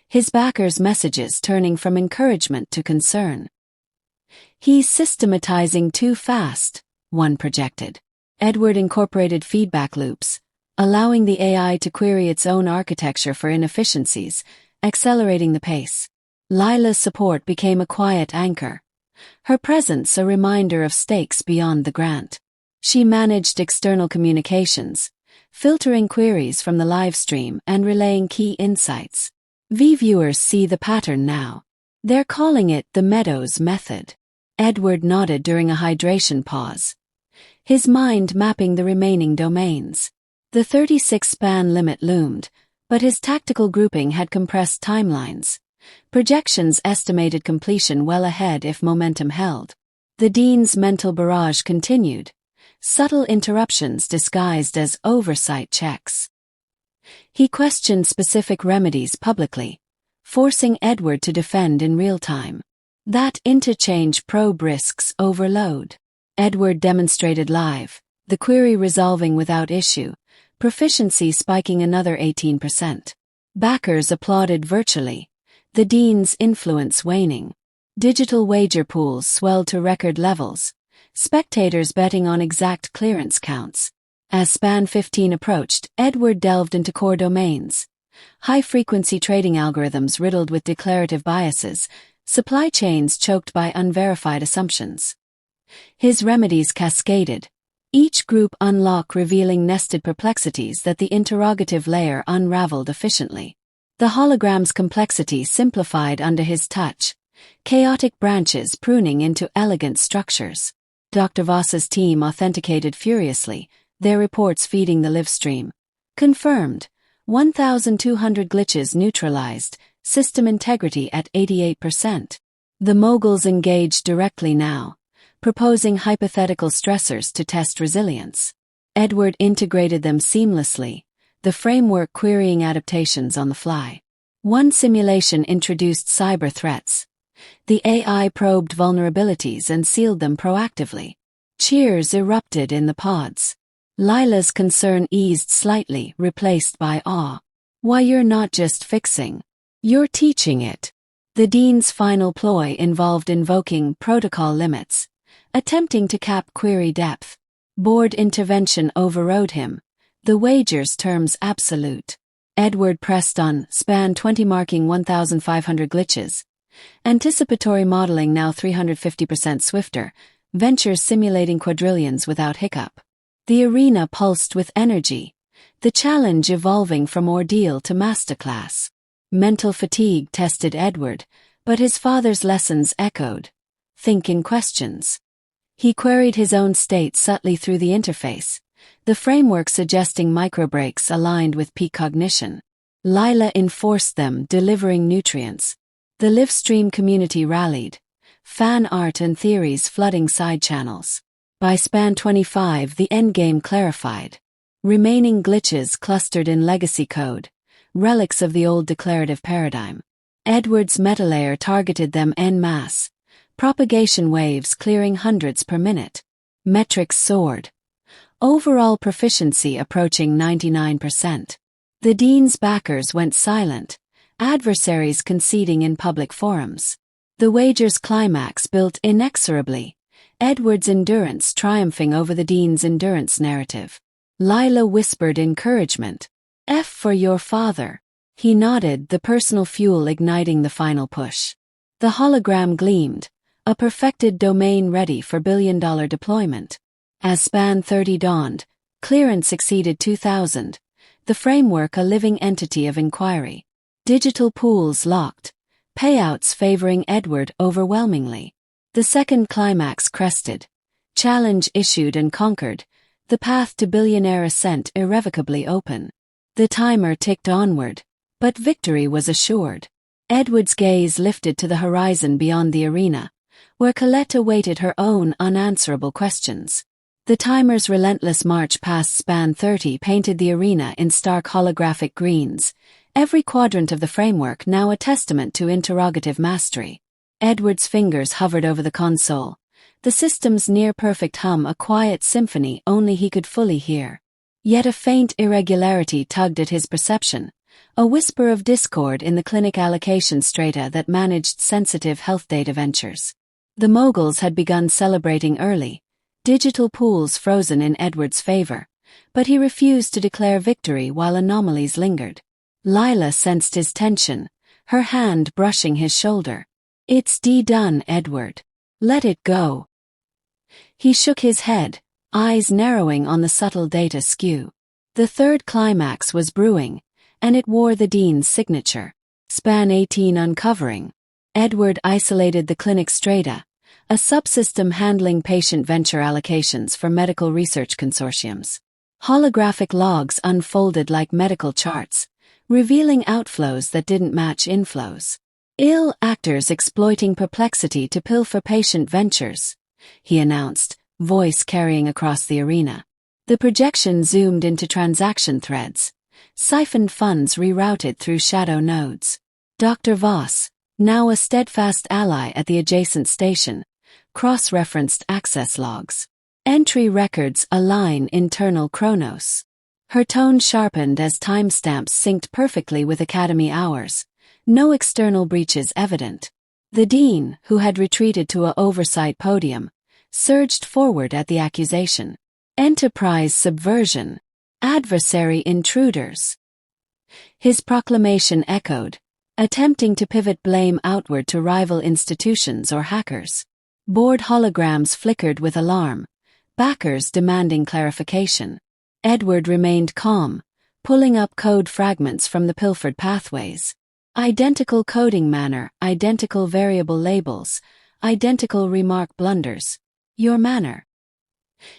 his backers' messages turning from encouragement to concern. He's systematizing too fast, one projected. Edward incorporated feedback loops, allowing the AI to query its own architecture for inefficiencies, accelerating the pace. Lila's support became a quiet anchor, her presence a reminder of stakes beyond the grant. She managed external communications, filtering queries from the live stream and relaying key insights. Viewers see the pattern now. They're calling it the Meadows method. Edward nodded during a hydration pause, his mind mapping the remaining domains. The 36 span limit loomed, but his tactical grouping had compressed timelines. Projections estimated completion well ahead if momentum held. The Dean's mental barrage continued, subtle interruptions disguised as oversight checks. He questioned specific remedies publicly, forcing Edward to defend in real time. That interchange probe risks overload. Edward demonstrated live, the query resolving without issue, proficiency spiking another 18%. Backers applauded virtually, the dean's influence waning. Digital wager pools swelled to record levels, spectators betting on exact clearance counts. As Span 15 approached, Edward delved into core domains. High-frequency trading algorithms riddled with declarative biases, supply chains choked by unverified assumptions. His remedies cascaded, each group unlock revealing nested perplexities that the interrogative layer unraveled efficiently. The hologram's complexity simplified under his touch, chaotic branches pruning into elegant structures. Dr. Voss's team authenticated furiously, their reports feeding the live stream. Confirmed. 1,200 glitches neutralized, system integrity at 88%. The moguls engaged directly now, proposing hypothetical stressors to test resilience. Edward integrated them seamlessly, the framework querying adaptations on the fly. One simulation introduced cyber threats. The AI probed vulnerabilities and sealed them proactively. Cheers erupted in the pods. Lila's concern eased slightly, replaced by awe. Why, you're not just fixing. You're teaching it. The dean's final ploy involved invoking protocol limits, attempting to cap query depth. Board intervention overrode him, the wager's terms absolute. Edward pressed on, Span 20 marking 1,500 glitches. Anticipatory modeling now 350% swifter, ventures simulating quadrillions without hiccup. The arena pulsed with energy, the challenge evolving from ordeal to masterclass. Mental fatigue tested Edward, but his father's lessons echoed. Think in questions. He queried his own state subtly through the interface, the framework suggesting microbreaks aligned with peak cognition. Lila enforced them, delivering nutrients. The livestream community rallied, fan art and theories flooding side channels. By Span 25, the endgame clarified. Remaining glitches clustered in legacy code, relics of the old declarative paradigm. Edward's metalayer targeted them en masse, propagation waves clearing hundreds per minute. Metrics soared. Overall proficiency approaching 99%. The dean's backers went silent, adversaries conceding in public forums. The wager's climax built inexorably, Edward's endurance triumphing over the dean's endurance narrative. Lila whispered encouragement. F for your father. He nodded, the personal fuel igniting the final push. The hologram gleamed, a perfected domain ready for billion-dollar deployment. As Span 30 dawned, clearance exceeded 2,000, the framework a living entity of inquiry. Digital pools locked, payouts favoring Edward overwhelmingly. The second climax crested, challenge issued and conquered, the path to billionaire ascent irrevocably open. The timer ticked onward, but victory was assured. Edward's gaze lifted to the horizon beyond the arena, where Colette awaited her own unanswerable questions. The timer's relentless march past Span 30 painted the arena in stark holographic greens, every quadrant of the framework now a testament to interrogative mastery. Edward's fingers hovered over the console, the system's near-perfect hum a quiet symphony only he could fully hear. Yet a faint irregularity tugged at his perception, a whisper of discord in the clinic allocation strata that managed sensitive health data ventures. The moguls had begun celebrating early, digital pools frozen in Edward's favor, but he refused to declare victory while anomalies lingered. Lila sensed his tension, her hand brushing his shoulder. It's done, Edward. Let it go. He shook his head, eyes narrowing on the subtle data skew. The third climax was brewing, and it wore the dean's signature. Span 18 uncovering. Edward isolated the clinic strata, a subsystem handling patient venture allocations for medical research consortiums. Holographic logs unfolded like medical charts, revealing outflows that didn't match inflows. Ill actors exploiting perplexity to pilfer patient ventures, he announced, voice carrying across the arena. The projection zoomed into transaction threads, siphoned funds rerouted through shadow nodes. Dr. Voss, now a steadfast ally at the adjacent station, cross-referenced access logs. Entry records align internal chronos. Her tone sharpened as timestamps synced perfectly with Academy hours. No external breaches evident. The dean, who had retreated to a oversight podium, surged forward at the accusation. Enterprise subversion. Adversary intruders. His proclamation echoed, attempting to pivot blame outward to rival institutions or hackers. Board holograms flickered with alarm, backers demanding clarification. Edward remained calm, pulling up code fragments from the pilfered pathways. Identical coding manner, identical variable labels, identical remark blunders. Your manner.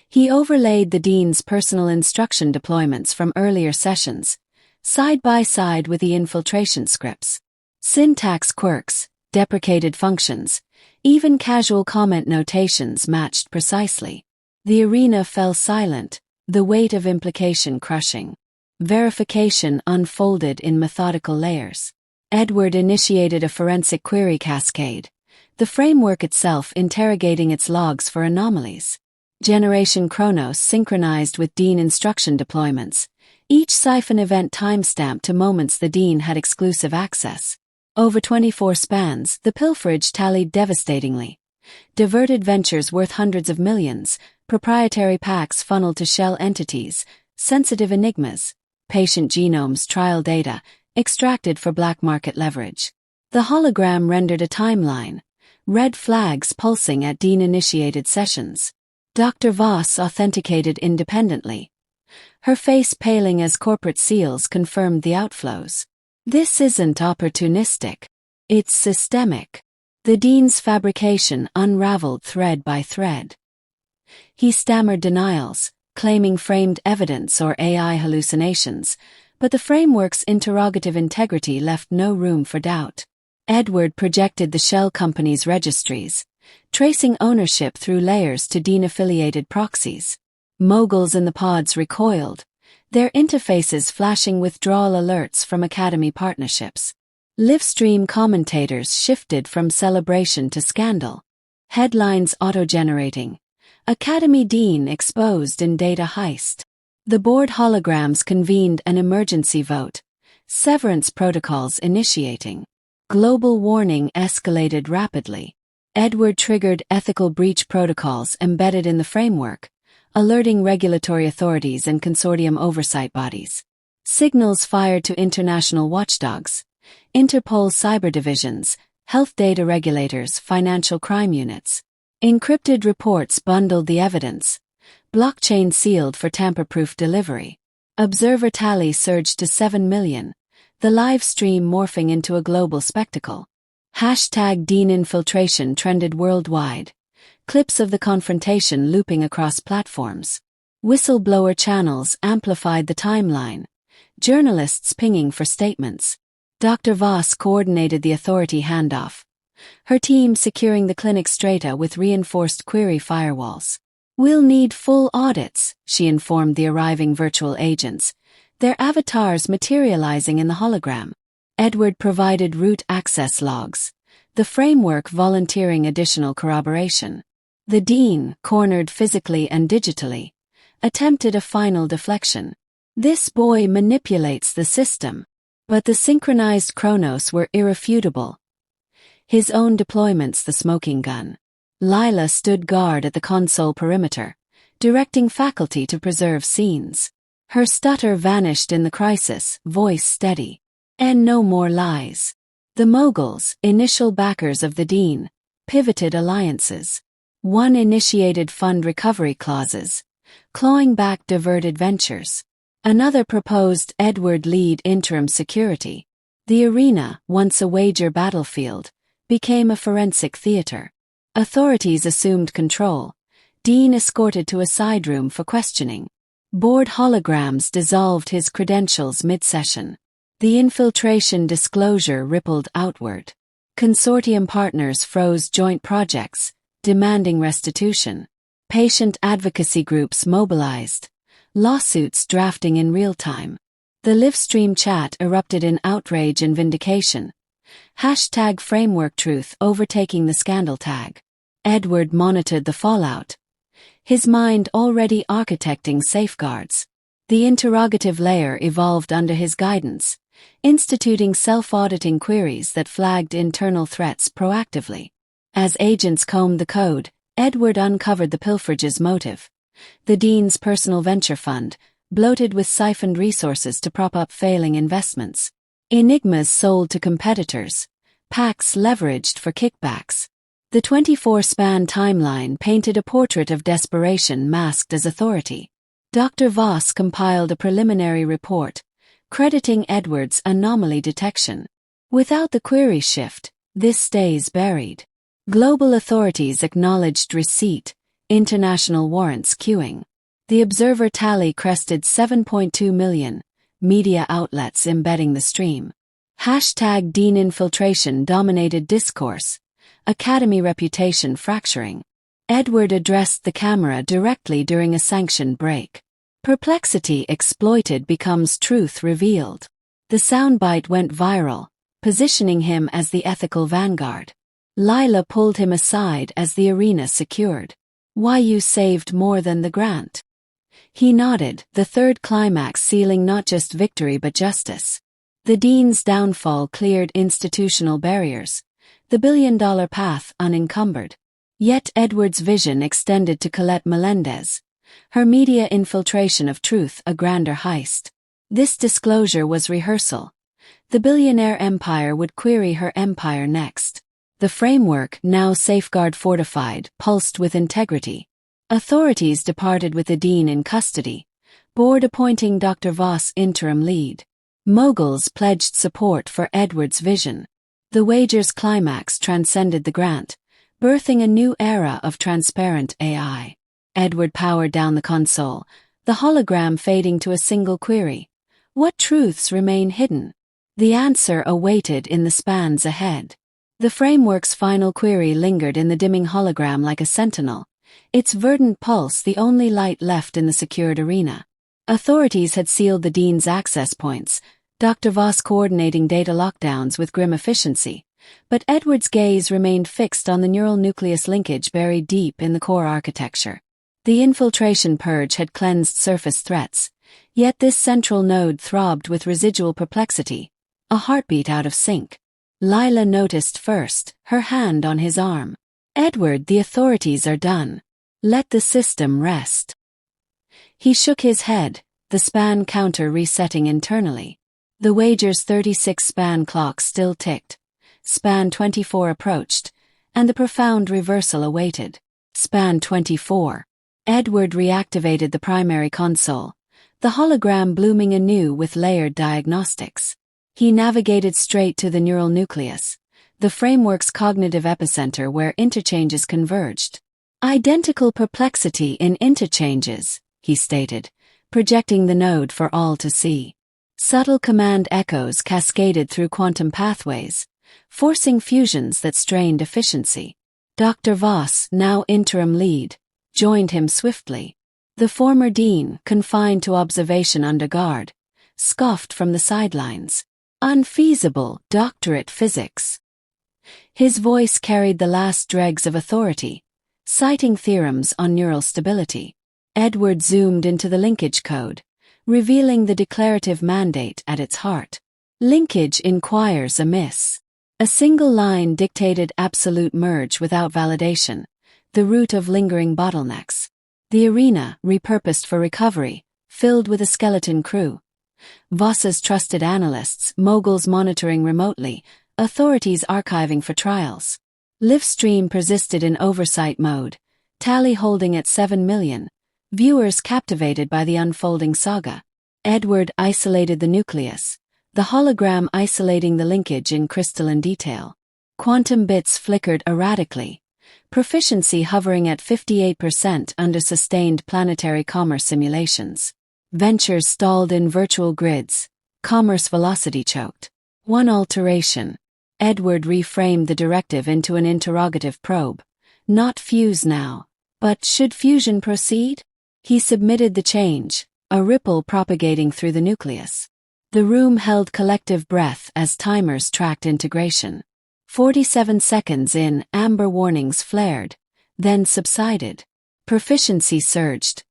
He overlaid the dean's personal instruction deployments from earlier sessions, side by side with the infiltration scripts. Syntax quirks, deprecated functions, even casual comment notations matched precisely. The arena fell silent, the weight of implication crushing. Verification unfolded in methodical layers. Edward initiated a forensic query cascade, the framework itself interrogating its logs for anomalies. Generation chronos synchronized with dean instruction deployments, each siphon event timestamped to moments the dean had exclusive access. Over 24 spans, the pilferage tallied devastatingly. Diverted ventures worth hundreds of millions, proprietary packs funneled to shell entities, sensitive enigmas, patient genomes trial data, extracted for black market leverage. The hologram rendered a timeline, red flags pulsing at dean-initiated sessions. Dr. Voss authenticated independently, her face paling as corporate seals confirmed the outflows. This isn't opportunistic. It's systemic. The dean's fabrication unraveled thread by thread. He stammered denials, claiming framed evidence or AI hallucinations, but the framework's interrogative integrity left no room for doubt. Edward projected the shell company's registries, tracing ownership through layers to dean-affiliated proxies. Moguls in the pods recoiled, their interfaces flashing withdrawal alerts from Academy partnerships. Livestream commentators shifted from celebration to scandal. Headlines auto-generating. Academy Dean exposed in data heist. The board holograms convened an emergency vote, severance protocols initiating. Global warning escalated rapidly. Edward triggered ethical breach protocols embedded in the framework, alerting regulatory authorities and consortium oversight bodies. Signals fired to international watchdogs, Interpol cyber divisions, health data regulators, financial crime units. Encrypted reports bundled the evidence, blockchain sealed for tamper-proof delivery. Observer tally surged to 7 million, the live stream morphing into a global spectacle. Hashtag Dean infiltration trended worldwide, clips of the confrontation looping across platforms. Whistleblower channels amplified the timeline, journalists pinging for statements. Dr. Voss coordinated the authority handoff, her team securing the clinic strata with reinforced query firewalls. We'll need full audits, she informed the arriving virtual agents, their avatars materializing in the hologram. Edward provided root access logs, the framework volunteering additional corroboration. The dean, cornered physically and digitally, attempted a final deflection. This boy manipulates the system. But the synchronized chronos were irrefutable. His own deployments the smoking gun. Lila stood guard at the console perimeter, directing faculty to preserve scenes. Her stutter vanished in the crisis, voice steady. And no more lies. The moguls, initial backers of the dean, pivoted alliances. One initiated fund recovery clauses, clawing back diverted ventures. Another proposed Edward lead interim security. The arena, once a wager battlefield, became a forensic theater. Authorities assumed control. Dean escorted to a side room for questioning. Board holograms dissolved his credentials mid-session. The infiltration disclosure rippled outward. Consortium partners froze joint projects, demanding restitution. Patient advocacy groups mobilized, lawsuits drafting in real time. The livestream chat erupted in outrage and vindication. Hashtag framework truth overtaking the scandal tag. Edward monitored the fallout, his mind already architecting safeguards. The interrogative layer evolved under his guidance, instituting self-auditing queries that flagged internal threats proactively. As agents combed the code, Edward uncovered the pilferage's motive. The Dean's personal venture fund, bloated with siphoned resources to prop up failing investments. Enigmas sold to competitors. Packs leveraged for kickbacks. The 24-span timeline painted a portrait of desperation masked as authority. Dr. Voss compiled a preliminary report, crediting Edward's anomaly detection. Without the query shift, this stays buried. Global authorities acknowledged receipt, international warrants queuing. The observer tally crested 7.2 million, media outlets embedding the stream. Hashtag Dean infiltration dominated discourse, Academy reputation fracturing. Edward addressed the camera directly during a sanctioned break. Perplexity exploited becomes truth revealed. The soundbite went viral, positioning him as the ethical vanguard. Lila pulled him aside as the arena secured. Why you saved more than the grant? He nodded, the third climax sealing not just victory but justice. The Dean's downfall cleared institutional barriers, the billion-dollar path unencumbered. Yet Edward's vision extended to Colette Melendez, her media infiltration of truth a grander heist. This disclosure was rehearsal. The billionaire empire would query her empire next. The framework, now safeguard fortified, pulsed with integrity. Authorities departed with the Dean in custody, board appointing Dr. Voss interim lead. Moguls pledged support for Edward's vision. The wager's climax transcended the grant, birthing a new era of transparent AI. Edward powered down the console, the hologram fading to a single query. What truths remain hidden? The answer awaited in the spans ahead. The framework's final query lingered in the dimming hologram like a sentinel, its verdant pulse the only light left in the secured arena. Authorities had sealed the Dean's access points, Dr. Voss coordinating data lockdowns with grim efficiency, but Edward's gaze remained fixed on the neural nucleus linkage buried deep in the core architecture. The infiltration purge had cleansed surface threats, yet this central node throbbed with residual perplexity, a heartbeat out of sync. Lila noticed first, her hand on his arm. Edward, the authorities are done. Let the system rest. He shook his head, the span counter resetting internally. The wager's 36-span clock still ticked. Span 24 approached, and the profound reversal awaited. Span 24. Edward reactivated the primary console, the hologram blooming anew with layered diagnostics. He navigated straight to the neural nucleus, the framework's cognitive epicenter where interchanges converged. Identical perplexity in interchanges, he stated, projecting the node for all to see. Subtle command echoes cascaded through quantum pathways, forcing fusions that strained efficiency. Dr. Voss, now interim lead, joined him swiftly. The former dean, confined to observation under guard, scoffed from the sidelines. Unfeasible, doctorate physics. His voice carried the last dregs of authority, citing theorems on neural stability. Edward zoomed into the linkage code, revealing the declarative mandate at its heart. Linkage inquires amiss. A single line dictated absolute merge without validation, the root of lingering bottlenecks. The arena, repurposed for recovery, filled with a skeleton crew. Voss's trusted analysts, moguls monitoring remotely, authorities archiving for trials. Livestream persisted in oversight mode, tally holding at 7 million, viewers captivated by the unfolding saga. Edward isolated the nucleus, the hologram isolating the linkage in crystalline detail. Quantum bits flickered erratically, proficiency hovering at 58% under sustained planetary commerce simulations. Ventures stalled in virtual grids, commerce velocity choked. One alteration. Edward reframed the directive into an interrogative probe. Not fuse now, but should fusion proceed? He submitted the change, a ripple propagating through the nucleus. The room held collective breath as timers tracked integration. 47 seconds in, amber warnings flared, then subsided. Proficiency surged.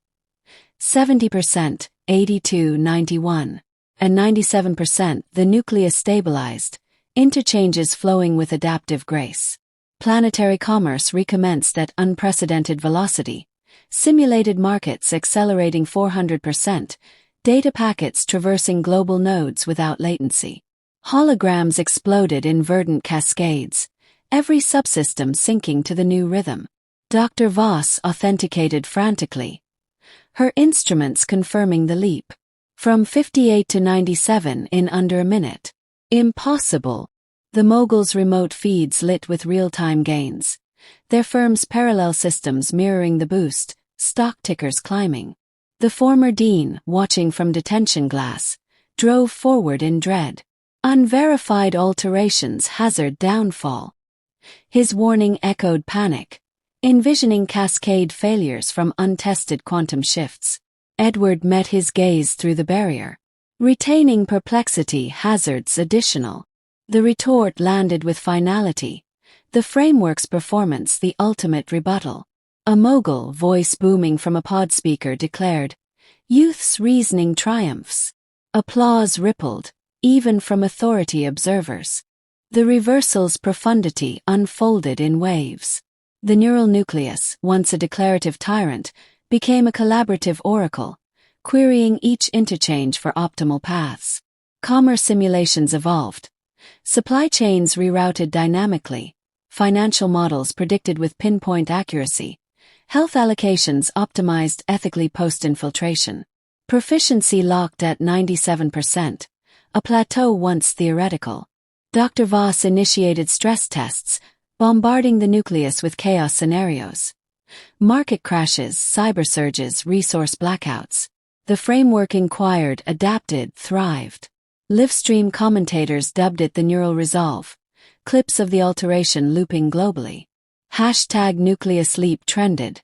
70%, 82-91, and 97%. The nucleus stabilized, interchanges flowing with adaptive grace. Planetary commerce recommenced at unprecedented velocity. Simulated markets accelerating 400%, data packets traversing global nodes without latency. Holograms exploded in verdant cascades, every subsystem syncing to the new rhythm. Dr. Voss authenticated frantically, her instruments confirming the leap. From 58 to 97 in under a minute. Impossible. The mogul's remote feeds lit with real-time gains, their firm's parallel systems mirroring the boost, stock tickers climbing. The former dean, watching from detention glass, drove forward in dread. Unverified alterations hazard downfall. His warning echoed panic, envisioning cascade failures from untested quantum shifts. Edward met his gaze through the barrier. Retaining perplexity hazards additional. The retort landed with finality, the framework's performance the ultimate rebuttal. A mogul voice booming from a pod speaker declared, "Youth's reasoning triumphs." Applause rippled, even from authority observers. The reversal's profundity unfolded in waves. The neural nucleus, once a declarative tyrant, became a collaborative oracle, querying each interchange for optimal paths. Commerce simulations evolved. Supply chains rerouted dynamically, financial models predicted with pinpoint accuracy, health allocations optimized ethically post-infiltration. Proficiency locked at 97%, a plateau once theoretical. Dr. Voss initiated stress tests, bombarding the nucleus with chaos scenarios. Market crashes, cyber surges, resource blackouts. The framework inquired, adapted, thrived. Livestream commentators dubbed it the neural resolve, clips of the alteration looping globally. #nucleus leap trended.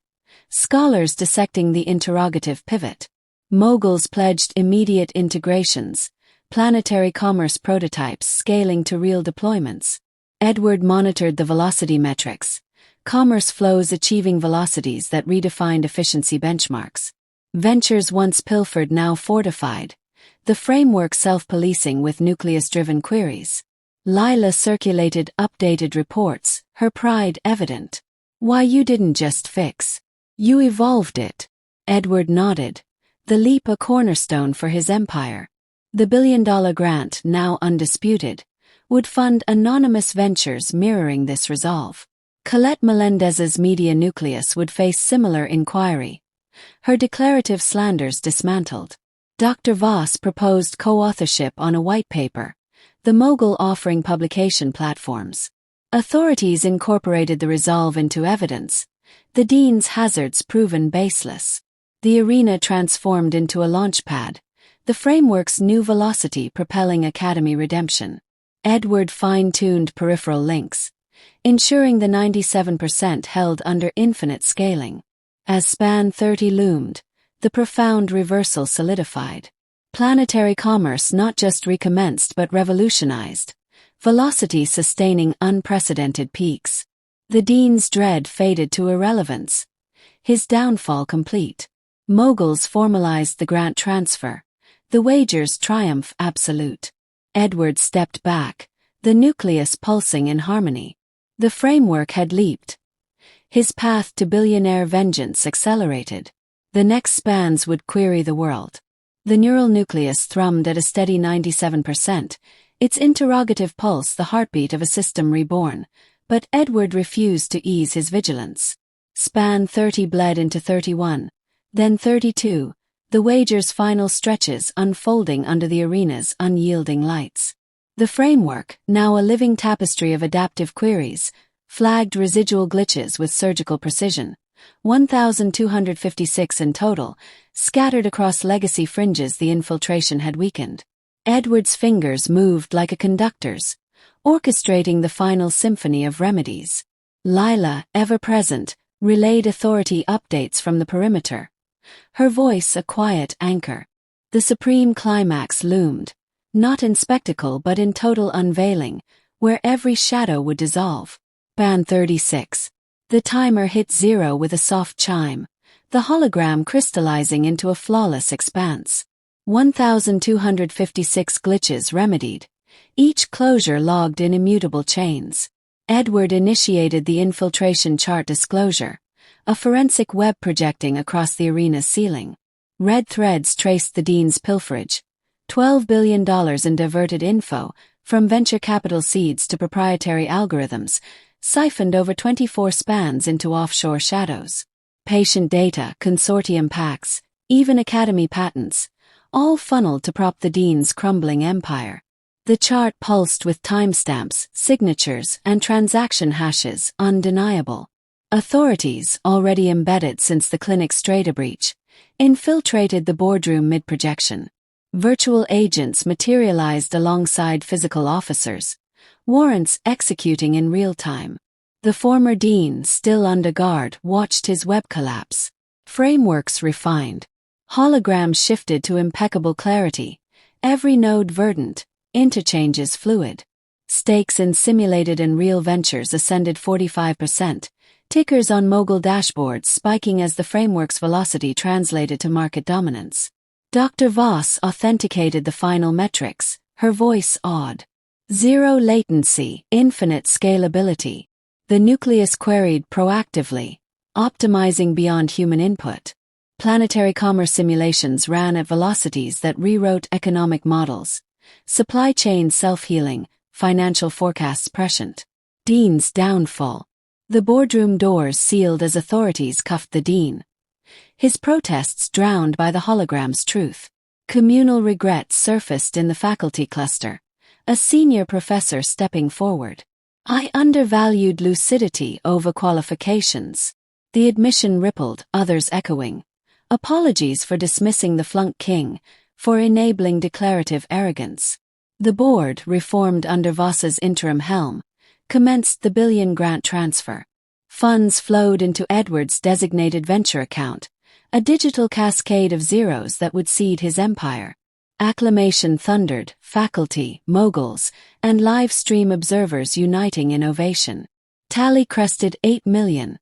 Scholars dissecting the interrogative pivot. Moguls pledged immediate integrations, planetary commerce prototypes scaling to real deployments. Edward monitored the velocity metrics, commerce flows achieving velocities that redefined efficiency benchmarks. Ventures once pilfered now fortified, the framework self-policing with nucleus-driven queries. Lila circulated updated reports, her pride evident. "Why, you didn't just fix. You evolved it." Edward nodded, the leap a cornerstone for his empire. The billion-dollar grant, now undisputed, would fund anonymous ventures mirroring this resolve. Colette Melendez's media nucleus would face similar inquiry, her declarative slanders dismantled. Dr. Voss proposed co-authorship on a white paper, the mogul offering publication platforms. Authorities incorporated the resolve into evidence, the dean's hazards proven baseless. The arena transformed into a launchpad, the framework's new velocity propelling Academy redemption. Edward fine-tuned peripheral links, ensuring the 97% held under infinite scaling. As span 30 loomed, the profound reversal solidified. Planetary commerce not just recommenced but revolutionized, velocity sustaining unprecedented peaks. The dean's dread faded to irrelevance, his downfall complete. Moguls formalized the grant transfer, the wager's triumph absolute. Edward stepped back, the nucleus pulsing in harmony. The framework had leaped. His path to billionaire vengeance accelerated. The next spans would query the world. The neural nucleus thrummed at a steady 97%, its interrogative pulse the heartbeat of a system reborn, but Edward refused to ease his vigilance. Span 30 bled into 31, then 32, the wager's final stretches unfolding under the arena's unyielding lights. The framework, now a living tapestry of adaptive queries, flagged residual glitches with surgical precision, 1,256 in total, scattered across legacy fringes the infiltration had weakened. Edward's fingers moved like a conductor's, orchestrating the final symphony of remedies. Lila, ever present, relayed authority updates from the perimeter, her voice a quiet anchor. The supreme climax loomed, not in spectacle but in total unveiling, where every shadow would dissolve. Ban 36. The timer hit zero with a soft chime, the hologram crystallizing into a flawless expanse. 1,256 glitches remedied, each closure logged in immutable chains. Edward initiated the infiltration chart disclosure, a forensic web projecting across the arena's ceiling. Red threads traced the Dean's pilferage, $12 billion in diverted info, from venture capital seeds to proprietary algorithms, siphoned over 24 spans into offshore shadows. Patient data, consortium packs, even academy patents, all funneled to prop the Dean's crumbling empire. The chart pulsed with timestamps, signatures, and transaction hashes, undeniable. Authorities, already embedded since the clinic's data breach, infiltrated the boardroom mid-projection. Virtual agents materialized alongside physical officers, warrants executing in real time. The former Dean, still under guard, watched his web collapse. Frameworks refined. Holograms shifted to impeccable clarity, every node verdant, interchanges fluid. Stakes in simulated and real ventures ascended 45%, tickers on mogul dashboards spiking as the framework's velocity translated to market dominance. Dr. Voss authenticated the final metrics, her voice awed. Zero latency, infinite scalability. The nucleus queried proactively, optimizing beyond human input. Planetary commerce simulations ran at velocities that rewrote economic models. Supply chain self-healing, financial forecasts prescient. Dean's downfall. The boardroom doors sealed as authorities cuffed the Dean. His protests drowned by the hologram's truth. Communal regret surfaced in the faculty cluster, a senior professor stepping forward. I undervalued lucidity over qualifications. The admission rippled, others echoing. Apologies for dismissing the flunk king, for enabling declarative arrogance. The board, reformed under Voss's interim helm, commenced the billion grant transfer. Funds flowed into Edward's designated venture account, a digital cascade of zeros that would seed his empire. Acclamation thundered, faculty, moguls, and live stream observers uniting in ovation. Tally crested 8 million.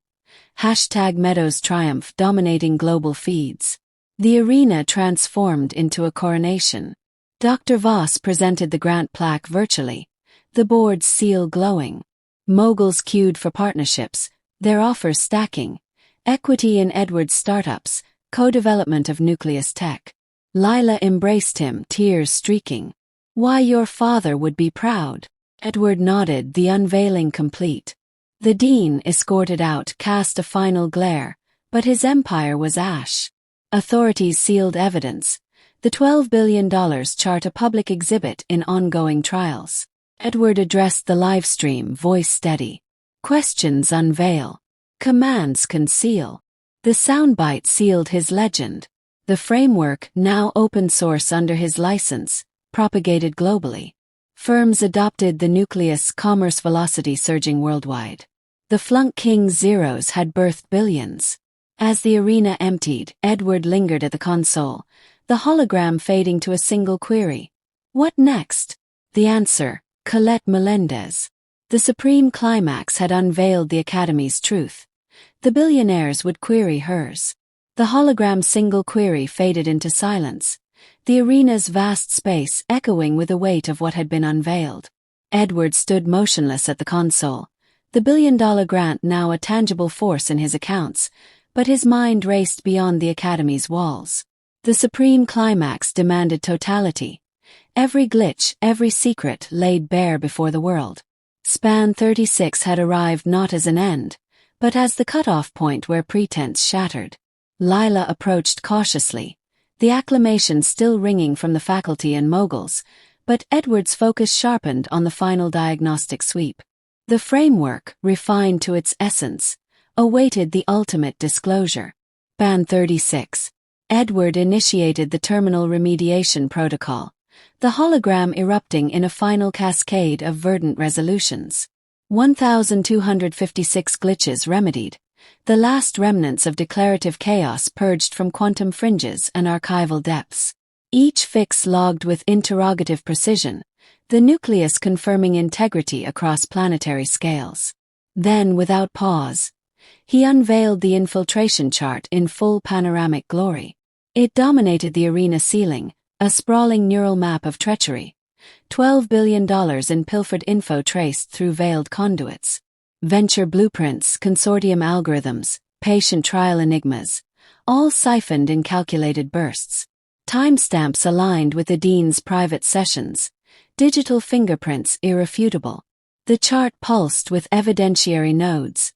#Meadows triumph dominating global feeds. The arena transformed into a coronation. Dr. Voss presented the grant plaque virtually, the board's seal glowing. Moguls queued for partnerships, their offers stacking. Equity in Edward's startups, co-development of nucleus tech. Lila embraced him, tears streaking. Why, your father would be proud. Edward nodded, the unveiling complete. The Dean, escorted out, cast a final glare, but his empire was ash. Authorities sealed evidence. The $12 billion chart a public exhibit in ongoing trials. Edward addressed the livestream, voice steady. Questions unveil. Commands conceal. The soundbite sealed his legend. The framework, now open source under his license, propagated globally. Firms adopted the nucleus commerce velocity surging worldwide. The flunk king's zeros had birthed billions. As the arena emptied, Edward lingered at the console, the hologram fading to a single query. What next? The answer, Colette Melendez. The supreme climax had unveiled the Academy's truth. The billionaires would query hers. The hologram's single query faded into silence, the arena's vast space echoing with the weight of what had been unveiled. Edward stood motionless at the console, the billion-dollar grant now a tangible force in his accounts, but his mind raced beyond the Academy's walls. The supreme climax demanded totality. Every glitch, every secret laid bare before the world. Span 36 had arrived not as an end, but as the cutoff point where pretense shattered. Lila approached cautiously, the acclamation still ringing from the faculty and moguls, but Edward's focus sharpened on the final diagnostic sweep. The framework, refined to its essence, awaited the ultimate disclosure. Ban 36. Edward initiated the terminal remediation protocol, the hologram erupting in a final cascade of verdant resolutions. 1,256 glitches remedied, the last remnants of declarative chaos purged from quantum fringes and archival depths. Each fix logged with interrogative precision, the nucleus confirming integrity across planetary scales. Then, without pause, He unveiled the infiltration chart in full panoramic glory. It dominated the arena ceiling, a sprawling neural map of treachery. $12 billion in pilfered info traced through veiled conduits. Venture blueprints, consortium algorithms, patient trial enigmas, all siphoned in calculated bursts. Timestamps aligned with the dean's private sessions, digital fingerprints irrefutable. The chart pulsed with evidentiary nodes,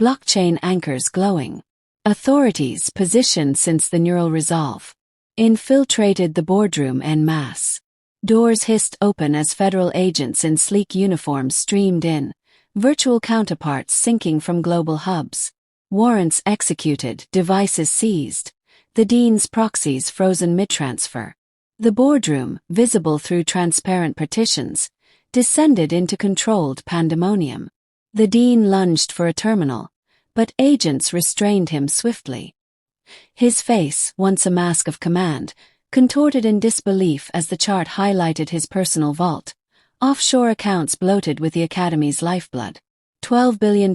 blockchain anchors glowing. Authorities positioned since the neural resolve infiltrated the boardroom en masse. Doors hissed open as federal agents in sleek uniforms streamed in, virtual counterparts syncing from global hubs. Warrants executed, devices seized, the dean's proxies frozen mid-transfer. The boardroom, visible through transparent partitions, descended into controlled pandemonium. The dean lunged for a terminal, but agents restrained him swiftly. His face, once a mask of command, contorted in disbelief as the chart highlighted his personal vault, offshore accounts bloated with the Academy's lifeblood. $12 billion,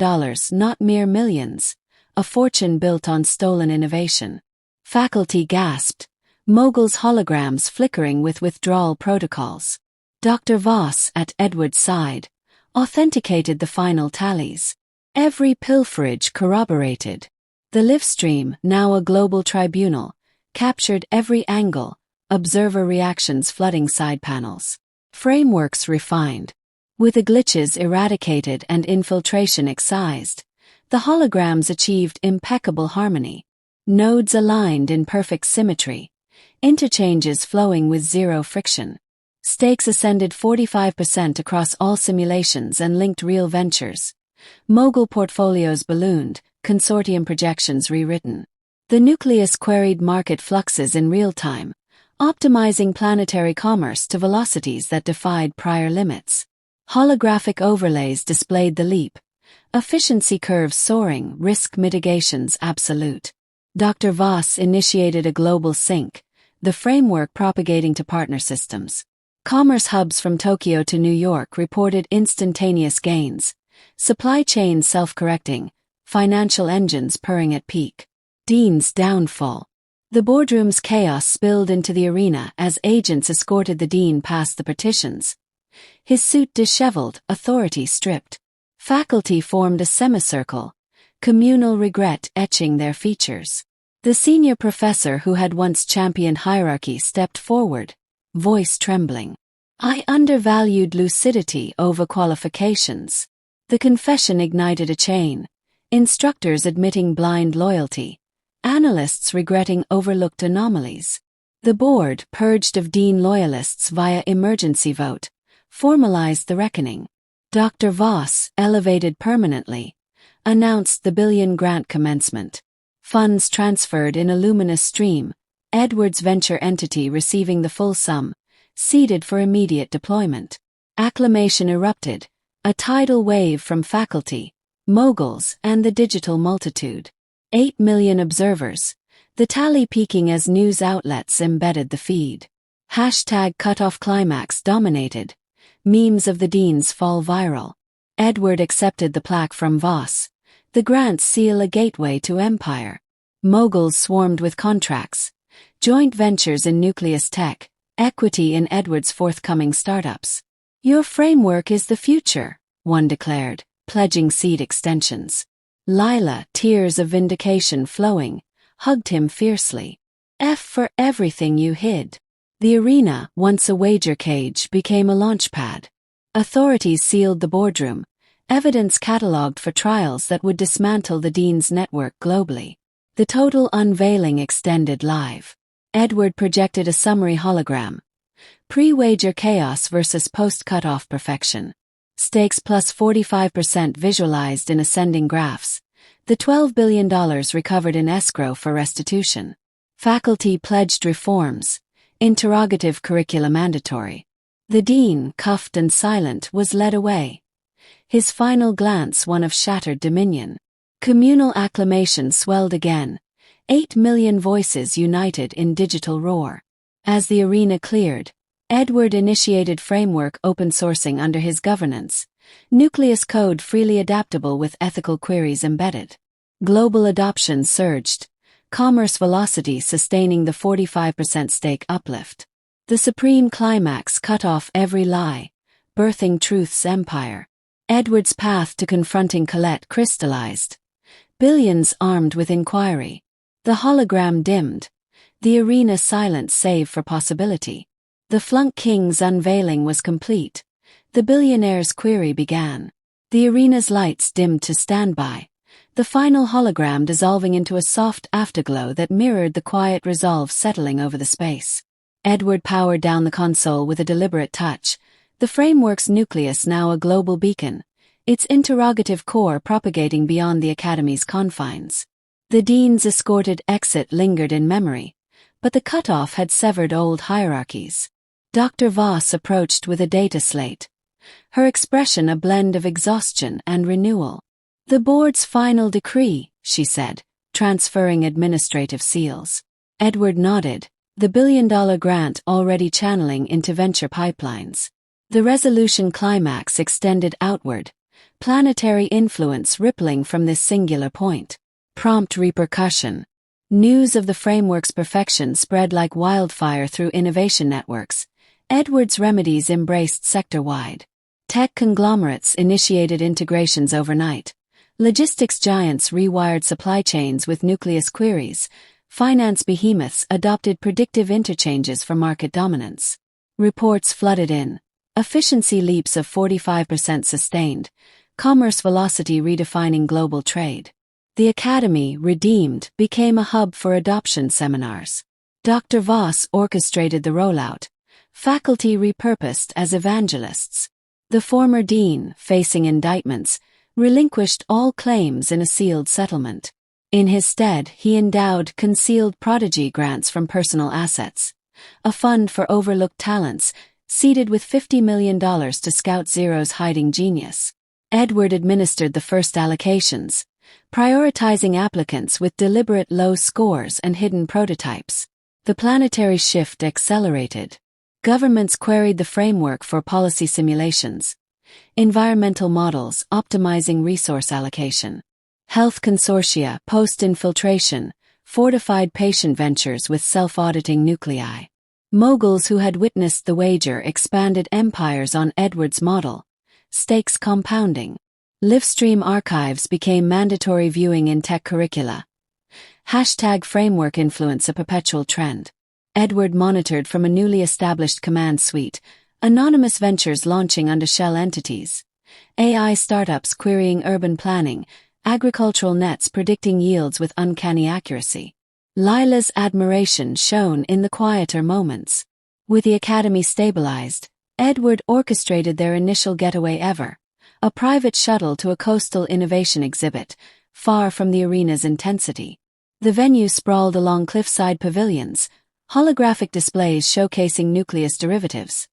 not mere millions, a fortune built on stolen innovation. Faculty gasped, Mogul's holograms flickering with withdrawal protocols. Dr. Voss, at Edward's side, authenticated the final tallies. Every pilferage corroborated. The livestream, now a global tribunal, captured every angle, observer reactions flooding side panels. Frameworks refined. With the glitches eradicated and infiltration excised, the holograms achieved impeccable harmony. Nodes aligned in perfect symmetry, interchanges flowing with zero friction. Stakes ascended 45% across all simulations and linked real ventures. Mogul portfolios ballooned, consortium projections rewritten. The nucleus queried market fluxes in real time, optimizing planetary commerce to velocities that defied prior limits. Holographic overlays displayed the leap, efficiency curves soaring, risk mitigations absolute. Dr. Voss initiated a global sync, the framework propagating to partner systems. Commerce hubs from Tokyo to New York reported instantaneous gains, supply chains self-correcting, financial engines purring at peak. Dean's downfall. The boardroom's chaos spilled into the arena as agents escorted the dean past the partitions. His suit disheveled, authority stripped. Faculty formed a semicircle, communal regret etching their features. The senior professor who had once championed hierarchy stepped forward, voice trembling. I undervalued lucidity over qualifications. The confession ignited a chain. Instructors admitting blind loyalty. Analysts regretting overlooked anomalies. The board, purged of dean loyalists via emergency vote, formalized the reckoning. Dr. Voss, elevated permanently, announced the billion grant commencement. Funds transferred in a luminous stream, Edward's venture entity receiving the full sum, seeded for immediate deployment. Acclamation erupted, a tidal wave from faculty, moguls, and the digital multitude. 8 million observers, the tally peaking as news outlets embedded the feed. #cutoff climax dominated. Memes of the dean's fall viral. Edward accepted the plaque from Voss. The grants seal a gateway to empire. Moguls swarmed with contracts. Joint ventures in nucleus tech, equity in Edward's forthcoming startups. Your framework is the future, one declared, pledging seed extensions. Lila, tears of vindication flowing, hugged him fiercely. F for everything you hid. The arena, once a wager cage, became a launchpad. Authorities sealed the boardroom, evidence catalogued for trials that would dismantle the dean's network globally. The total unveiling extended live. Edward projected a summary hologram. Pre-wager chaos versus post-cutoff perfection. Stakes plus 45% visualized in ascending graphs. The $12 billion recovered in escrow for restitution. Faculty pledged reforms. Interrogative curricula mandatory. The dean, cuffed and silent, was led away. His final glance one of shattered dominion. Communal acclamation swelled again. 8 million voices united in digital roar. As the arena cleared, Edward initiated framework open sourcing under his governance, nucleus code freely adaptable with ethical queries embedded. Global adoption surged, commerce velocity sustaining the 45% stake uplift. The supreme climax cut off every lie, birthing truth's empire. Edward's path to confronting Colette crystallized. Billions armed with inquiry. The hologram dimmed. The arena silent save for possibility. The Flunk King's unveiling was complete. The billionaire's query began. The arena's lights dimmed to standby. The final hologram dissolving into a soft afterglow that mirrored the quiet resolve settling over the space. Edward powered down the console with a deliberate touch, the framework's nucleus now a global beacon, its interrogative core propagating beyond the Academy's confines. The Dean's escorted exit lingered in memory, but the cutoff had severed old hierarchies. Dr. Voss approached with a data slate, her expression a blend of exhaustion and renewal. "The board's final decree," she said, transferring administrative seals. Edward nodded, the billion-dollar grant already channeling into venture pipelines. The resolution climax extended outward, planetary influence rippling from this singular point. Prompt repercussion. News of the framework's perfection spread like wildfire through innovation networks. Edward's remedies embraced sector-wide. Tech conglomerates initiated integrations overnight. Logistics giants rewired supply chains with nucleus queries. Finance behemoths adopted predictive interchanges for market dominance. Reports flooded in. Efficiency leaps of 45% sustained. Commerce velocity redefining global trade. The Academy, redeemed, became a hub for adoption seminars. Dr. Voss orchestrated the rollout. Faculty repurposed as evangelists. The former dean, facing indictments, relinquished all claims in a sealed settlement. In his stead, he endowed concealed prodigy grants from personal assets, a fund for overlooked talents, seeded with $50 million to scout Zero's hiding genius. Edward administered the first allocations, prioritizing applicants with deliberate low scores and hidden prototypes. The planetary shift accelerated. Governments queried the framework for policy simulations. Environmental models optimizing resource allocation. Health consortia post-infiltration fortified patient ventures with self-auditing nuclei. Moguls who had witnessed the wager expanded empires on Edward's model. Stakes compounding. Livestream archives became mandatory viewing in tech curricula. #framework influence a perpetual trend. Edward monitored from a newly established command suite, anonymous ventures launching under shell entities, AI startups querying urban planning, agricultural nets predicting yields with uncanny accuracy. Lila's admiration shone in the quieter moments. With the Academy stabilized, Edward orchestrated their initial getaway ever, a private shuttle to a coastal innovation exhibit, far from the arena's intensity. The venue sprawled along cliffside pavilions, holographic displays showcasing nucleus derivatives,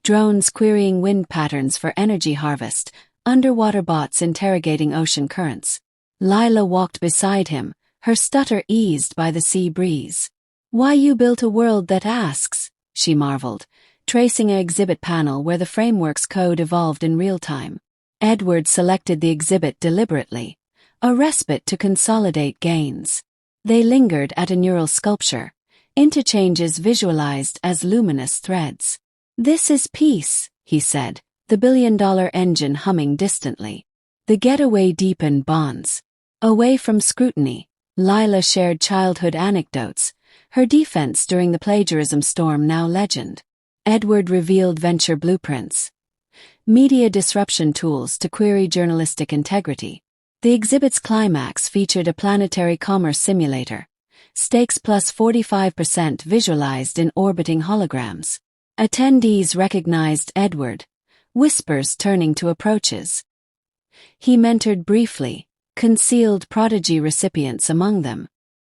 drones querying wind patterns for energy harvest, underwater bots interrogating ocean currents. Lila walked beside him, her stutter eased by the sea breeze. "Why you built a world that asks?" she marveled, tracing an exhibit panel where the framework's code evolved in real time. Edward selected the exhibit deliberately, a respite to consolidate gains. They lingered at a neural sculpture, interchanges visualized as luminous threads. "This is peace," he said, the billion-dollar engine humming distantly. The getaway deepened bonds. Away from scrutiny, Lila shared childhood anecdotes, her defense during the plagiarism storm now legend. Edward revealed venture blueprints, media disruption tools to query journalistic integrity. The exhibit's climax featured a planetary commerce simulator, stakes plus 45% visualized in orbiting holograms. Attendees recognized Edward, whispers turning to approaches. He mentored briefly, concealed prodigy recipients among them.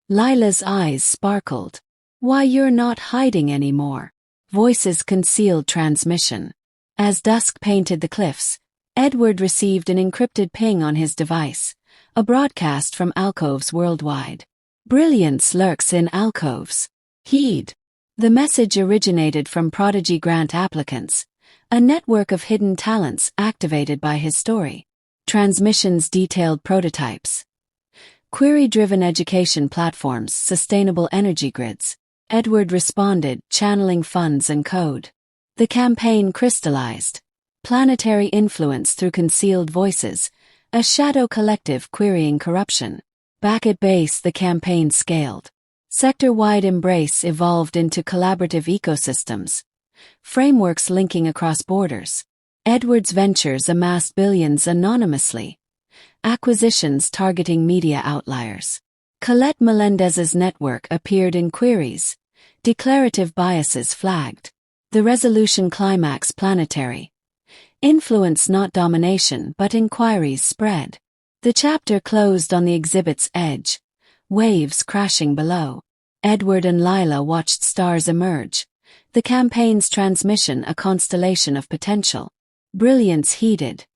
Lila's eyes sparkled. "Why, you're not hiding anymore." Voices concealed transmission. As dusk painted the cliffs, Edward received an encrypted ping on his device, a broadcast from alcoves worldwide. "Brilliance lurks in alcoves. Heed." The message originated from prodigy grant applicants, a network of hidden talents activated by his story. Transmissions detailed prototypes, Query-driven education platforms, sustainable energy grids. Edward responded, channeling funds and code. The campaign crystallized. Planetary influence through concealed voices, a shadow collective querying corruption. Back at base, the campaign scaled. Sector-wide embrace evolved into collaborative ecosystems, frameworks linking across borders. Edward's ventures amassed billions anonymously. Acquisitions targeting media outliers. Colette Melendez's network appeared in queries. Declarative biases flagged. The resolution climax planetary. Influence not domination but inquiries spread. The chapter closed on the exhibit's edge. Waves crashing below. Edward and Lila watched stars emerge. The campaign's transmission a constellation of potential. Brilliance heeded.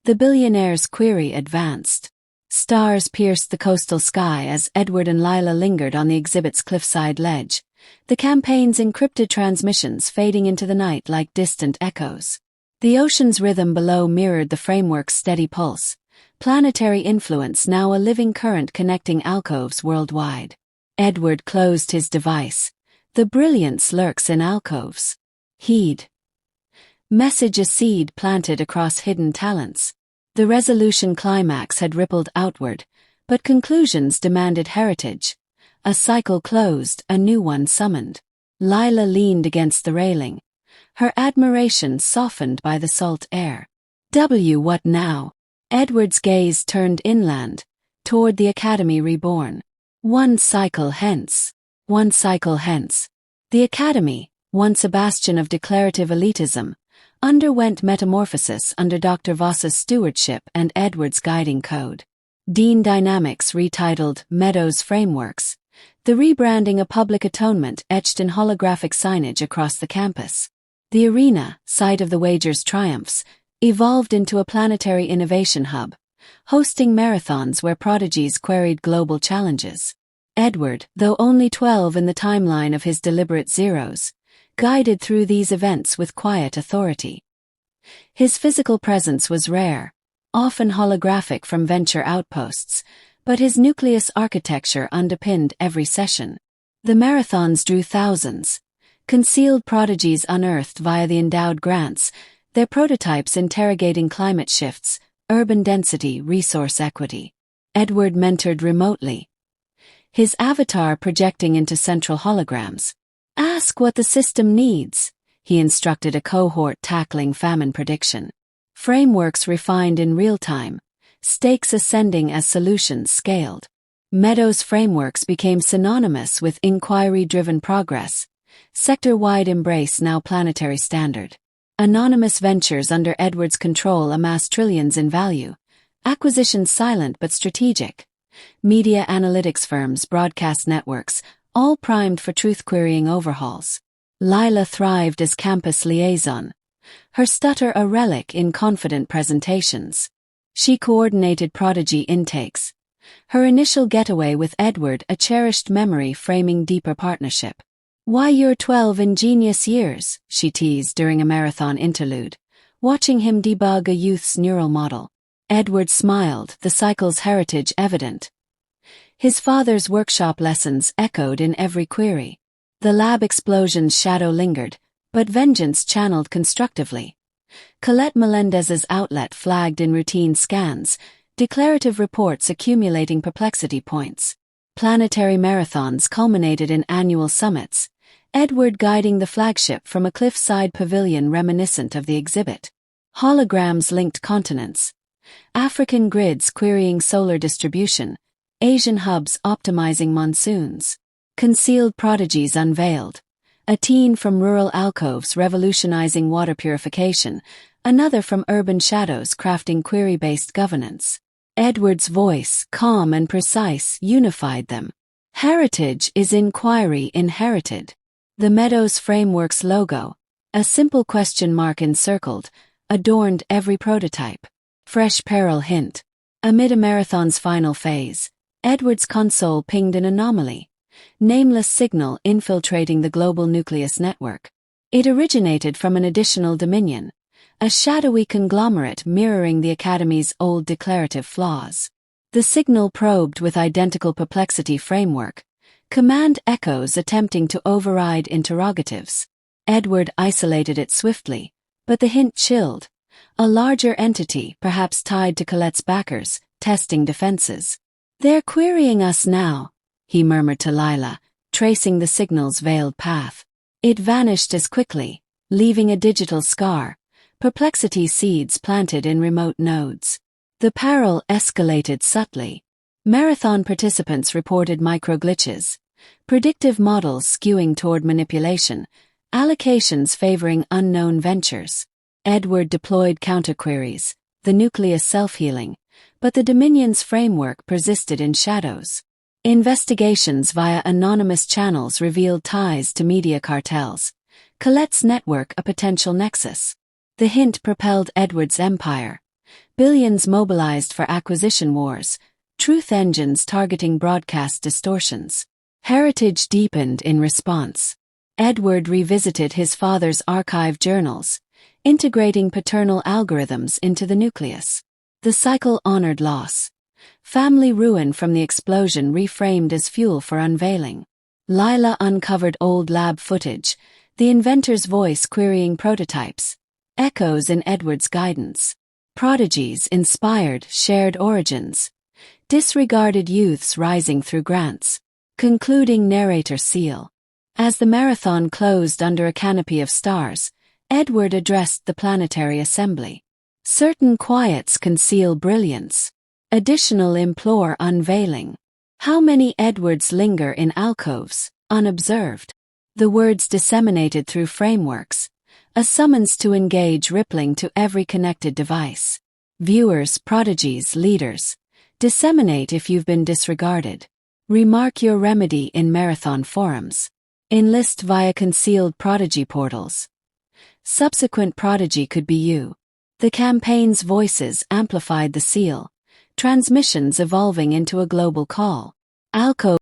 The billionaire's query advanced. Stars pierced the coastal sky as Edward and Lila lingered on the exhibit's cliffside ledge, the campaign's encrypted transmissions fading into the night like distant echoes. The ocean's rhythm below mirrored the framework's steady pulse, planetary influence now a living current connecting alcoves worldwide. Edward closed his device. The brilliance lurks in alcoves. Heed. Message a seed planted across hidden talents. The resolution climax had rippled outward, but conclusions demanded heritage. A cycle closed, a new one summoned. Lila leaned against the railing, her admiration softened by the salt air. What now? Edward's gaze turned inland, toward the Academy reborn. One cycle hence. The Academy, once a bastion of declarative elitism, underwent metamorphosis under Dr. Voss's stewardship and Edward's guiding code. Dean Dynamics retitled Meadows Frameworks, the rebranding a public atonement etched in holographic signage across the campus. The arena, site of the Wager's triumphs, evolved into a planetary innovation hub, hosting marathons where prodigies queried global challenges. Edward, though only 12 in the timeline of his deliberate zeros, guided through these events with quiet authority. His physical presence was rare, often holographic from venture outposts, but his nucleus architecture underpinned every session. The marathons drew thousands, concealed prodigies unearthed via the endowed grants, their prototypes interrogating climate shifts, urban density, resource equity. Edward mentored remotely, his avatar projecting into central holograms. Ask what the system needs, he instructed a cohort tackling famine prediction. Frameworks refined in real time, stakes ascending as solutions scaled. Meadows frameworks became synonymous with inquiry-driven progress, sector-wide embrace now planetary standard. Anonymous ventures under Edward's control amassed trillions in value, acquisitions silent but strategic. Media analytics firms, broadcast networks, all primed for truth-querying overhauls. Lila thrived as campus liaison, her stutter a relic in confident presentations. She coordinated prodigy intakes, her initial getaway with Edward a cherished memory framing deeper partnership. Why you're 12 ingenious years, she teased during a marathon interlude, watching him debug a youth's neural model. Edward smiled, the cycle's heritage evident. His father's workshop lessons echoed in every query. The lab explosion's shadow lingered, but vengeance channeled constructively. Colette Melendez's outlet flagged in routine scans, declarative reports accumulating perplexity points. Planetary marathons culminated in annual summits, Edward guiding the flagship from a cliffside pavilion reminiscent of the exhibit. Holograms linked continents. African grids querying solar distribution, Asian hubs optimizing monsoons. Concealed prodigies unveiled. A teen from rural alcoves revolutionizing water purification, another from urban shadows crafting query-based governance. Edward's voice, calm and precise, unified them. Heritage is inquiry inherited. The Meadows Frameworks logo, a simple question mark encircled, adorned every prototype. Fresh peril hint. Amid a marathon's final phase, Edward's console pinged an anomaly. Nameless signal infiltrating the global nucleus network. It originated from an additional dominion, a shadowy conglomerate mirroring the Academy's old declarative flaws. The signal probed with identical perplexity framework. Command echoes attempting to override interrogatives. Edward isolated it swiftly, but the hint chilled. A larger entity, perhaps tied to Colette's backers, testing defenses. "They're querying us now," he murmured to Lila, tracing the signal's veiled path. It vanished as quickly, leaving a digital scar, perplexity seeds planted in remote nodes. The peril escalated subtly. Marathon participants reported microglitches, predictive models skewing toward manipulation, allocations favoring unknown ventures. Edward deployed counterqueries, the nucleus self-healing, but the Dominion's framework persisted in shadows. Investigations via anonymous channels revealed ties to media cartels, Colette's network a potential nexus. The hint propelled Edward's empire. Billions mobilized for acquisition wars, truth engines targeting broadcast distortions. Heritage deepened in response. Edward revisited his father's archived journals, integrating paternal algorithms into the nucleus. The cycle honored loss. Family ruin from the explosion reframed as fuel for unveiling. Lila uncovered old lab footage, the inventor's voice querying prototypes. Echoes in Edward's guidance. Prodigies inspired shared origins. Disregarded youths rising through grants. Concluding narrator seal. As the marathon closed under a canopy of stars, Edward addressed the planetary assembly. Certain quiets conceal brilliance. Additional implore unveiling. How many Edwards linger in alcoves, unobserved? The words disseminated through frameworks, a summons to engage rippling to every connected device. Viewers, prodigies, leaders, disseminate if you've been disregarded. Remark your remedy in marathon forums. Enlist via concealed prodigy portals. Subsequent prodigy could be you. The campaign's voices amplified the seal, transmissions evolving into a global call. Alcove